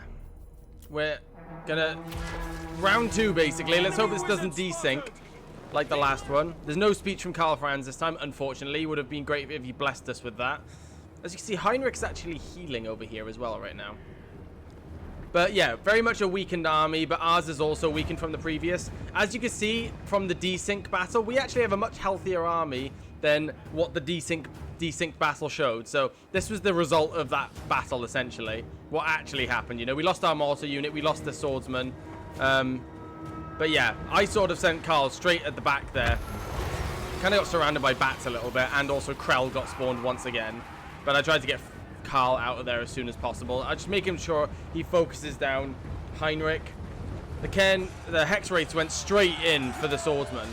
We're gonna... Round 2, basically. Let's hope this doesn't desync like the last one. There's no speech from Karl Franz this time, unfortunately. It would have been great if he blessed us with that. As you can see, Heinrich's actually healing over here as well right now. But yeah, very much a weakened army, but ours is also weakened from the previous. As you can see from the desync battle, we actually have a much healthier army than what the desync battle showed. So this was the result of that battle, essentially. What actually happened, you know, we lost our mortar unit, we lost the swordsman. But yeah, I sort of sent Karl straight at the back there. Kind of got surrounded by bats a little bit, and also Krell got spawned once again. But I tried to get Karl out of there as soon as possible. I just making sure he focuses down Heinrich. The hex rates went straight in for the swordsman,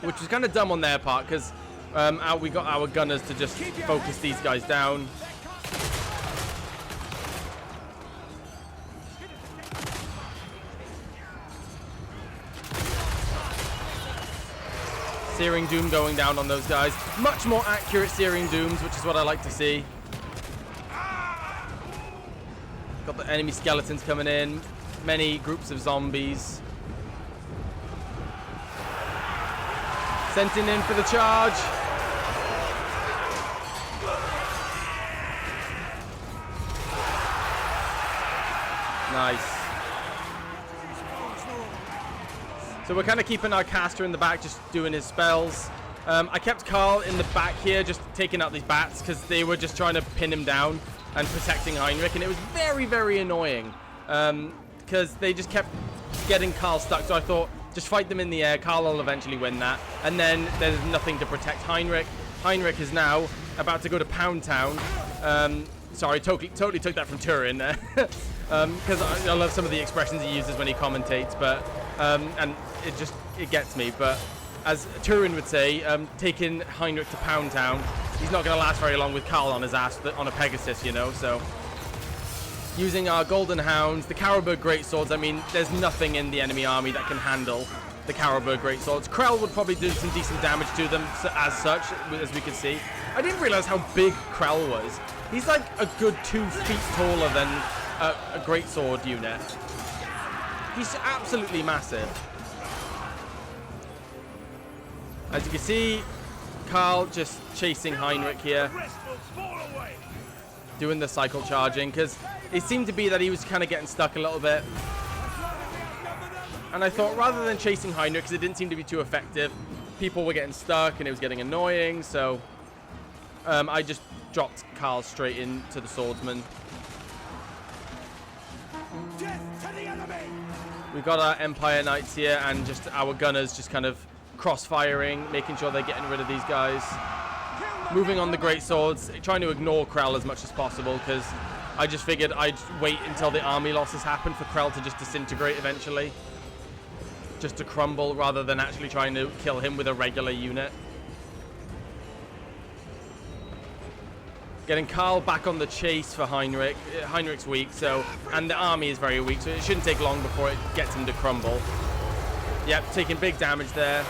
which was kind of dumb on their part, because we got our gunners to just focus these guys down. Searing Doom going down on those guys. Much more accurate Searing Dooms, which is what I like to see. Got the enemy skeletons coming in. Many groups of zombies. Sent in for the charge. Nice. So we're kind of keeping our caster in the back, just doing his spells. I kept Karl in the back here, just taking out these bats, because they were just trying to pin him down and protecting Heinrich, and it was very, very annoying, because they just kept getting Karl stuck. So I thought, just fight them in the air. Karl will eventually win that, and then there's nothing to protect Heinrich. Heinrich is now about to go to Pound Town. Sorry, totally took that from Turin, because I love some of the expressions he uses when he commentates, but and it gets me. But as Turin would say, taking Heinrich to Pound Town, he's not going to last very long with Karl on his ass on a Pegasus, you know. So using our Golden Hounds, the Carroburg Greatswords. I mean, there's nothing in the enemy army that can handle the Carroburg Greatswords. Krell would probably do some decent damage to them, as such, as we can see. I didn't realize how big Krell was. He's like a good 2 feet taller than a Greatsword unit. He's absolutely massive. As you can see, Karl just chasing Heinrich here, doing the cycle charging, because it seemed to be that he was kind of getting stuck a little bit. And I thought, rather than chasing Heinrich, because it didn't seem to be too effective, people were getting stuck and it was getting annoying, so I just dropped Karl straight into the swordsman. We've got our Empire Knights here, and just our gunners just kind of cross-firing, making sure they're getting rid of these guys. Moving on the great swords, trying to ignore Krell as much as possible, because I just figured I'd wait until the army losses happen for Krell to just disintegrate eventually. Just to crumble, rather than actually trying to kill him with a regular unit. Getting Karl back on the chase for Heinrich. Heinrich's weak, so, and the army is very weak, so it shouldn't take long before it gets him to crumble. Yep, taking big damage there.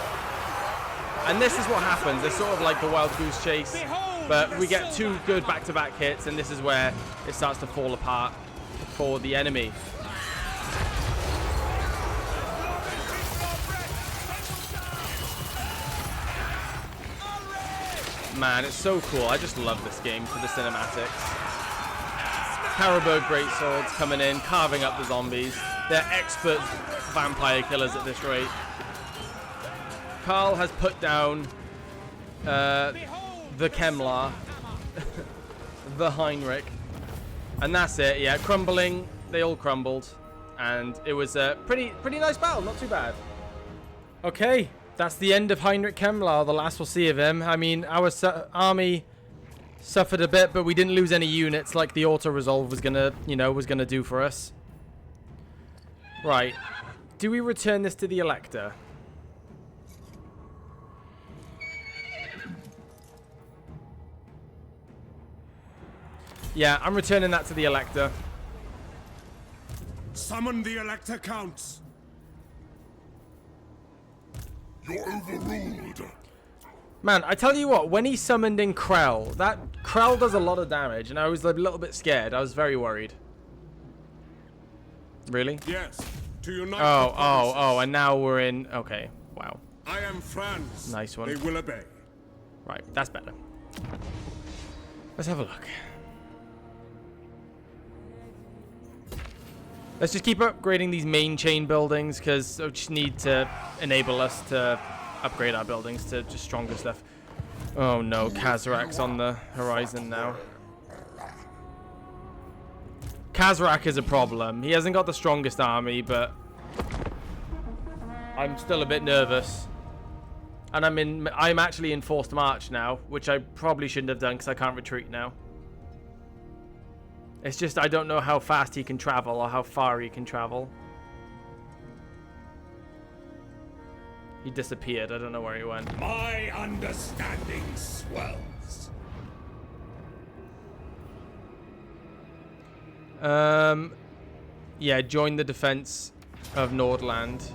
And this is what happens. It's sort of like the wild goose chase, but we get 2 good back-to-back hits, and this is where it starts to fall apart for the enemy. Man, it's so cool. I just love this game for the cinematics. Carroburg Greatswords coming in, carving up the zombies. They're expert vampire killers at this rate. Karl has put down the Kemmler, the Heinrich, and that's it. Yeah, crumbling. They all crumbled, and it was a pretty nice battle. Not too bad. Okay, that's the end of Heinrich Kemmler. The last we'll see of him. I mean, our army suffered a bit, but we didn't lose any units like the auto resolve was gonna, was gonna do for us. Right. Do we return this to the Elector? Yeah, I'm returning that to the Elector. Summon the Elector Counts. You're overruled. Man, I tell you what, when he summoned in Krell, that Krell does a lot of damage, and I was a little bit scared. I was very worried. Really? Yes, to unite Oh, the provinces. and now we're in... Okay, wow. I am Franz. Nice one. They will obey. Right, that's better. Let's have a look. Let's just keep upgrading these main chain buildings, because I just need to enable us to upgrade our buildings to just stronger stuff. Oh no, Kazarak's on the horizon now. Kazarak is a problem. He hasn't got the strongest army, but I'm still a bit nervous. And I'm actually in forced march now, which I probably shouldn't have done because I can't retreat now. It's just I don't know how fast he can travel or how far he can travel. He disappeared. I don't know where he went. My understanding swells. Yeah, join the defense of Nordland.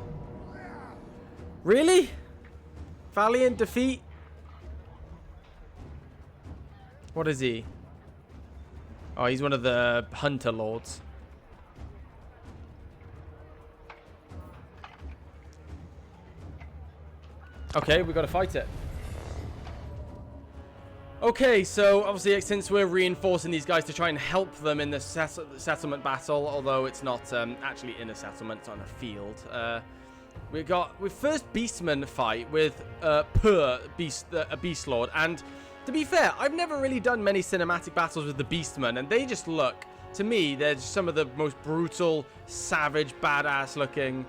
Really? Valiant defeat? What is he? Oh, he's one of the Hunter Lords. Okay, we gotta fight it. Okay, so obviously since we're reinforcing these guys to try and help them in the settlement battle, although it's not actually in a settlement, it's on a field. We first Beastman fight with a Beast Lord, and to be fair, I've never really done many cinematic battles with the Beastmen, and they just look, to me, they're just some of the most brutal, savage, badass looking,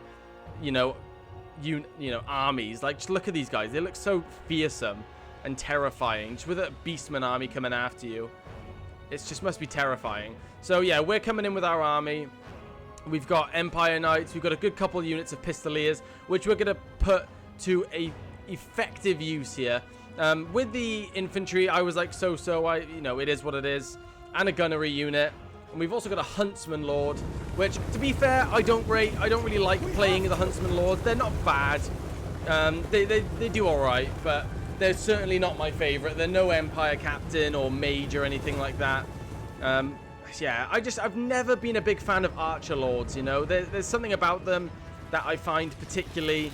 armies. Like, just look at these guys. They look so fearsome and terrifying. Just with a Beastman army coming after you, it just must be terrifying. So yeah, we're coming in with our army. We've got Empire Knights. We've got a good couple of units of Pistoliers, which we're going to put to a effective use here. With the infantry, I was like, it is what it is. And a gunnery unit. And we've also got a Huntsman Lord, which, to be fair, I don't really like playing the Huntsman Lords. They're not bad. They do all right, but they're certainly not my favorite. They're no Empire Captain or Mage or anything like that. Yeah, I've never been a big fan of Archer Lords, There's something about them that I find particularly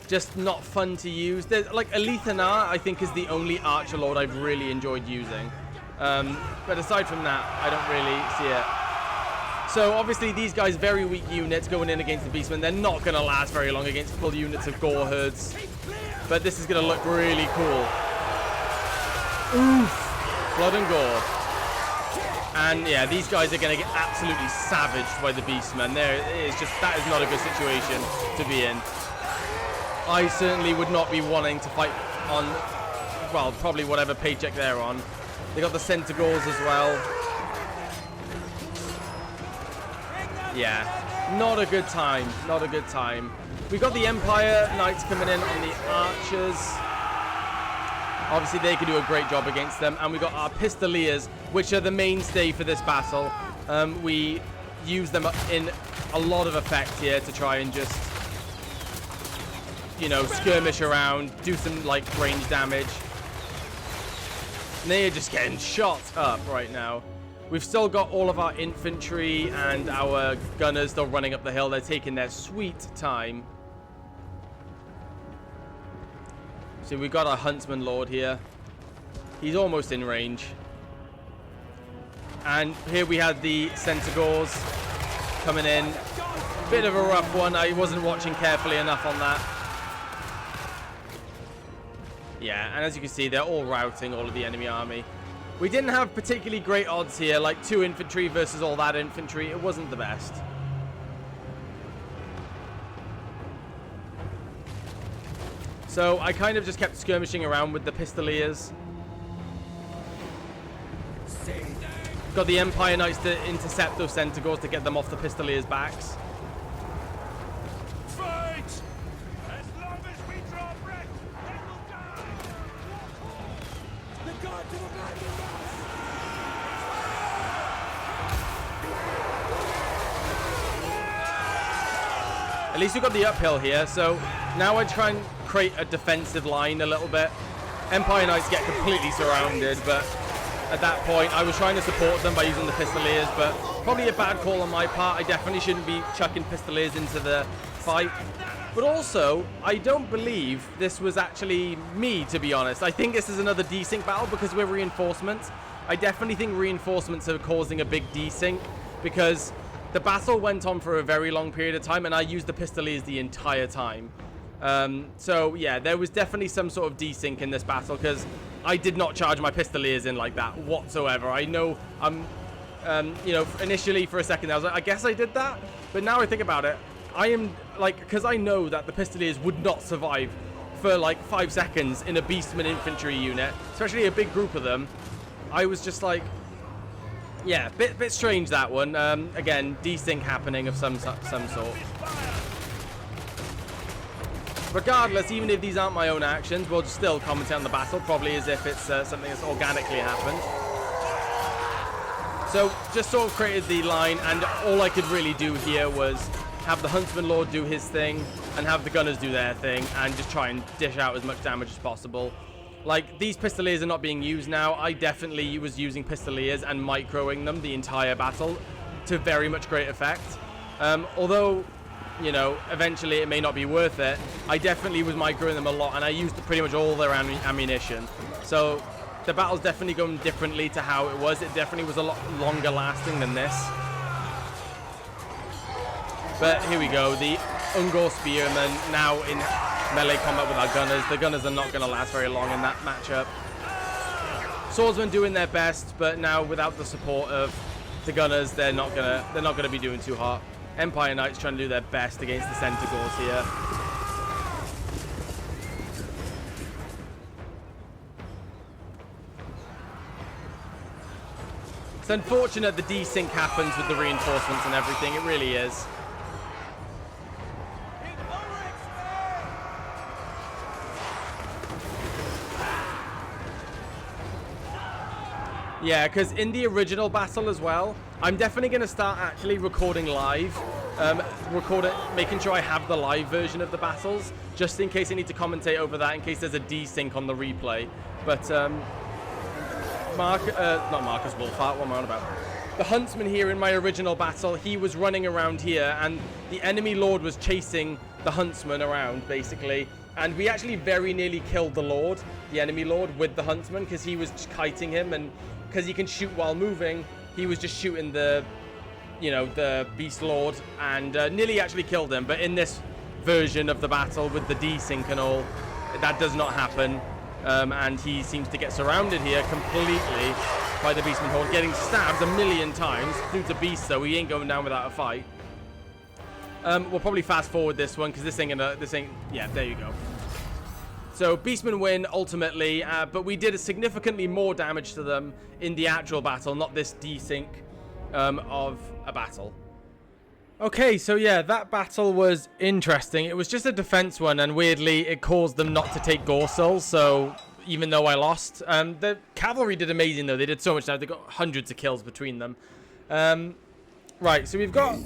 just not fun to use. There's, like, Elithanar, I think, is the only Archer Lord I've really enjoyed using. But aside from that, I don't really see it. So, obviously, these guys, very weak units going in against the Beastmen. They're not going to last very long against full units of Gore Herds. But this is going to look really cool. Oof. Blood and gore. And yeah, these guys are going to get absolutely savaged by the Beastmen. That is not a good situation to be in. I certainly would not be wanting to fight on, well, probably whatever paycheck they're on. They got the Centaurs as well. Yeah, not a good time. Not a good time. We've got the Empire Knights coming in on the Archers. Obviously, they can do a great job against them. And we got our Pistoliers, which are the mainstay for this battle. We use them in a lot of effect here to try and just, skirmish around, do some, range damage. And they are just getting shot up right now. We've still got all of our infantry and our gunners still running up the hill. They're taking their sweet time. So we've got our Huntsman Lord here. He's almost in range. And here we had the Centaurs coming in. Bit of a rough one. I wasn't watching carefully enough on that. Yeah, and as you can see, they're all routing all of the enemy army. We didn't have particularly great odds here, like 2 infantry versus all that infantry. It wasn't the best. So I kind of just kept skirmishing around with the Pistoliers. Got the Empire Knights to intercept those Centaurs to get them off the Pistoliers' backs. Fight! As long as we draw breath, they will die! The gods of At least we got the uphill here. So now I try and create a defensive line a little bit. Empire Knights get completely surrounded, but at that point I was trying to support them by using the Pistoliers, but probably a bad call on my part. I definitely shouldn't be chucking Pistoliers into the fight. But also, I don't believe this was actually me, to be honest. I think this is another desync battle because we're reinforcements. I definitely think reinforcements are causing a big desync because the battle went on for a very long period of time and I used the Pistoliers the entire time. So yeah, there was definitely some sort of desync in this battle because I did not charge my Pistoliers in like that whatsoever. I know you know, initially for a second I was like, I guess I did that, but now I think about it, I am like, because I know that the Pistoliers would not survive for like 5 seconds in a Beastman infantry unit, especially a big group of them. I was just like, yeah, bit strange that one. Again, desync happening of some sort. Regardless, even if these aren't my own actions, we'll still commentate on the battle, probably as if it's something that's organically happened. So just sort of created the line, and all I could really do here was have the Huntsman Lord do his thing and have the Gunners do their thing and just try and dish out as much damage as possible. Like, these Pistoliers are not being used now. I definitely was using Pistoliers and microing them the entire battle to very much great effect. Although, you know, eventually it may not be worth it, I definitely was microing them a lot and I used pretty much all their ammunition. So the battle's definitely going differently to how it was. It definitely was a lot longer lasting than this. But here we go, the Ungor Spearmen now in melee combat with our Gunners. The Gunners are not going to last very long in that matchup. Swordsmen doing their best, but now without the support of the Gunners, they're not gonna be doing too hot. Empire Knights trying to do their best against the Centaurs here. It's unfortunate the desync happens with the reinforcements and everything. It really is. Yeah, because in the original battle as well, I'm definitely going to start actually recording live. Making sure I have the live version of the battles, just in case I need to commentate over that, in case there's a desync on the replay. But, not Marcus Wolfhart, what am I on about? The Huntsman here in my original battle, he was running around here, and the enemy Lord was chasing the Huntsman around, basically. And we actually very nearly killed the Lord, the enemy Lord, with the Huntsman, because he was just kiting him, and because he can shoot while moving, he was just shooting the, you know, the Beast Lord, and nearly actually killed him. But in this version of the battle with the desync and all, that does not happen. And he seems to get surrounded here completely by the Beastman Horde, getting stabbed a million times. Dude's a beast, though. He ain't going down without a fight. We'll probably fast forward this one because this ain't, yeah, there you go. So Beastmen win ultimately, but we did significantly more damage to them in the actual battle, not this desync of a battle. Okay, so yeah, that battle was interesting. It was just a defense one, and weirdly, it caused them not to take Gorsel, so even though I lost. The cavalry did amazing, though. They did so much damage. They got hundreds of kills between them. Right, so we've got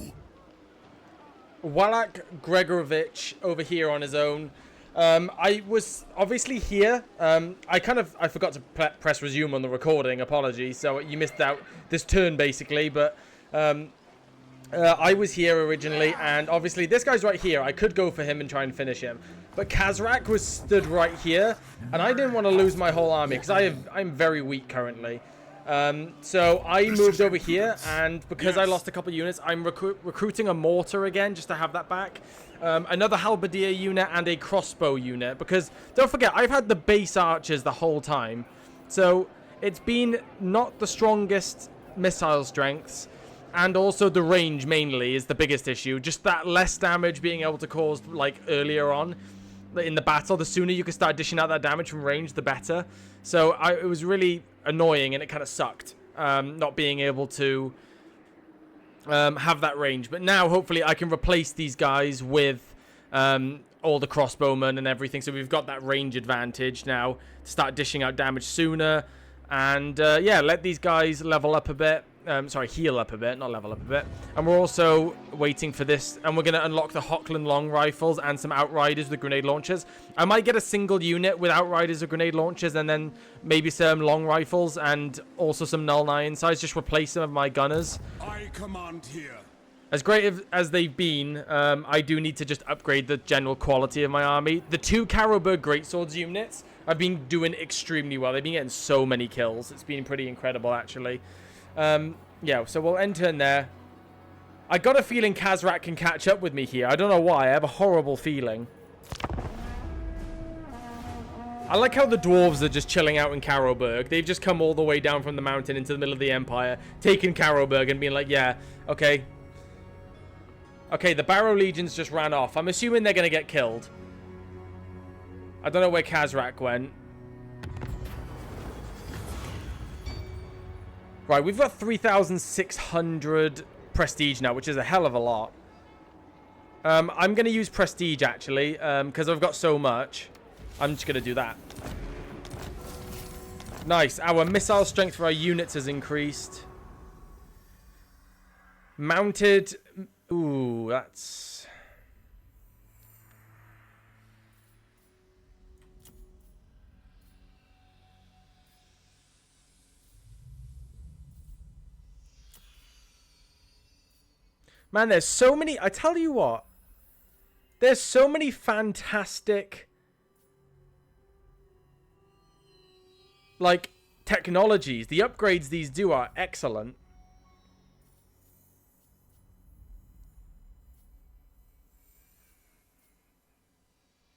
Wallach Gregorovich over here on his own. I was obviously here. I forgot to press resume on the recording. Apologies. So you missed out this turn, basically, but... I was here originally, and obviously this guy's right here. I could go for him and try and finish him, but Kazrak was stood right here, and I didn't want to lose my whole army because I'm very weak currently. So I moved over here, and because I lost a couple units, I'm recruiting a mortar again just to have that back. Another halberdier unit and a crossbow unit, because don't forget, I've had the base archers the whole time, so it's been not the strongest missile strengths. And also the range mainly is the biggest issue. Just that less damage being able to cause, like, earlier on in the battle. The sooner you can start dishing out that damage from range, the better. So it was really annoying, and it kind of sucked not being able to have that range. But now, hopefully, I can replace these guys with all the crossbowmen and everything. So we've got that range advantage now to start dishing out damage sooner. And, yeah, let these guys level up a bit. sorry, heal up a bit, not level up a bit. And we're also waiting for this, and we're going to unlock the Hochland long rifles and some outriders with grenade launchers. I might get a single unit with outriders or grenade launchers, and then maybe some long rifles and also some null 9 sides. Just replace some of my gunners. I command here. As great as they've been, I do need to just upgrade the general quality of my army. The 2 Karlberg Greatswords units have been doing extremely well. They've been getting so many kills. It's been pretty incredible, actually. Yeah, so we'll end turn there. I got a feeling Khazrak can catch up with me here. I don't know why. I have a horrible feeling. I like how the dwarves are just chilling out in Karlberg. They've just come all the way down from the mountain into the middle of the Empire, taken Karlberg and being like, yeah, okay. Okay, the Barrow Legions just ran off. I'm assuming they're going to get killed. I don't know where Khazrak went. Right, we've got 3,600 prestige now, which is a hell of a lot. I'm going to use prestige, actually, because I've got so much. I'm just going to do that. Nice. Our missile strength for our units has increased. Mounted... Ooh, that's... Man, there's so many... I tell you what. There's so many fantastic... like, technologies. The upgrades these do are excellent.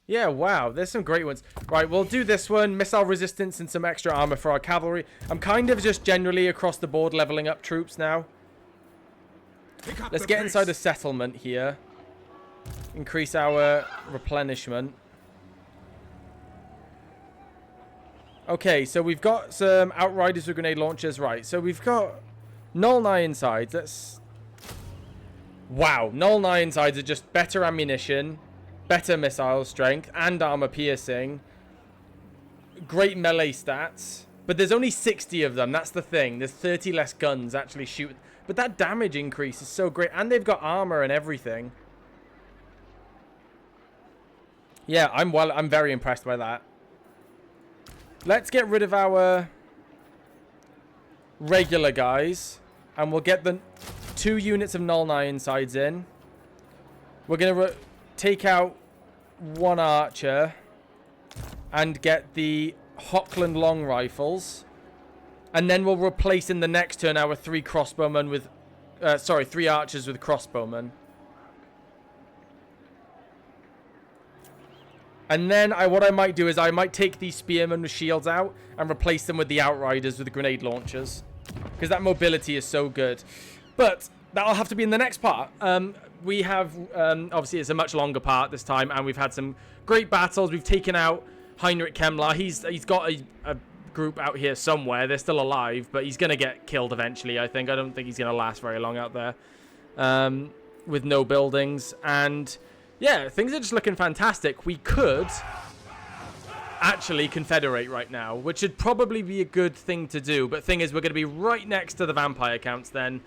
Yeah, wow, there's some great ones. Right, we'll do this one. Missile resistance and some extra armor for our cavalry. I'm kind of just generally across the board leveling up troops now. Let's get inside a settlement here. Increase our replenishment. Okay, so we've got some outriders with grenade launchers. Right, so we've got null 9 sides. Let's... Wow, null 9 sides are just better ammunition, better missile strength, and armor piercing. Great melee stats. But there's only 60 of them. That's the thing. There's 30 less guns actually shoot. But that damage increase is so great. And they've got armor and everything. Yeah, I'm very impressed by that. Let's get rid of our regular guys. And we'll get the 2 units of null 9 sides in. We're going to take out 1 archer. And get the Hochland long rifles. And then we'll replace in the next turn our 3 crossbowmen with... 3 archers with crossbowmen. And then what I might do is I might take these spearmen with shields out and replace them with the outriders with the grenade launchers. Because that mobility is so good. But that'll have to be in the next part. We have... obviously, it's a much longer part this time. And we've had some great battles. We've taken out Heinrich Kemmler. He's got a group out here somewhere. They're still alive. But he's going to get killed eventually, I think. I don't think he's going to last very long out there. With no buildings. And... yeah, things are just looking fantastic. We could actually confederate right now, which would probably be a good thing to do. But thing is, we're going to be right next to the vampire counts then.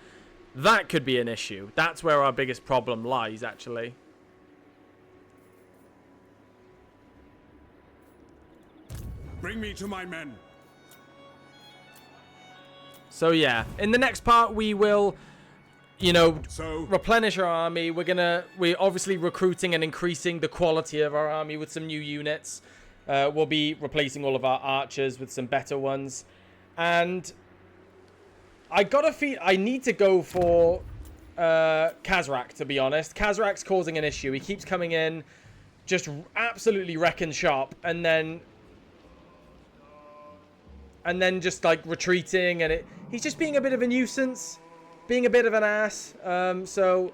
That could be an issue. That's where our biggest problem lies, actually. Bring me to my men. So, yeah. In the next part, we will... you know, replenish our army. We're obviously recruiting and increasing the quality of our army with some new units. We'll be replacing all of our archers with some better ones. And I gotta feel I need to go for Khazrak, to be honest. Khazrak's causing an issue. He keeps coming in, just absolutely wrecking shop, and then just like retreating, and he's just being a bit of a nuisance. Being a bit of an ass. So,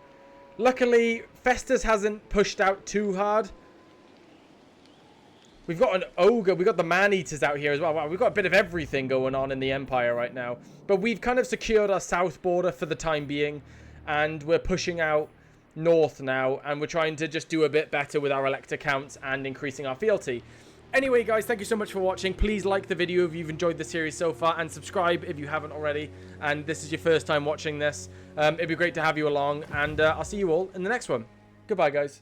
luckily, Festus hasn't pushed out too hard. We've got an ogre. We've got the man-eaters out here as well. Wow, we've got a bit of everything going on in the Empire right now. But we've kind of secured our south border for the time being. And we're pushing out north now. And we're trying to just do a bit better with our elector counts and increasing our fealty. Anyway, guys, thank you so much for watching. Please like the video if you've enjoyed the series so far, and subscribe if you haven't already, and this is your first time watching this. It'd be great to have you along, and I'll see you all in the next one. Goodbye, guys.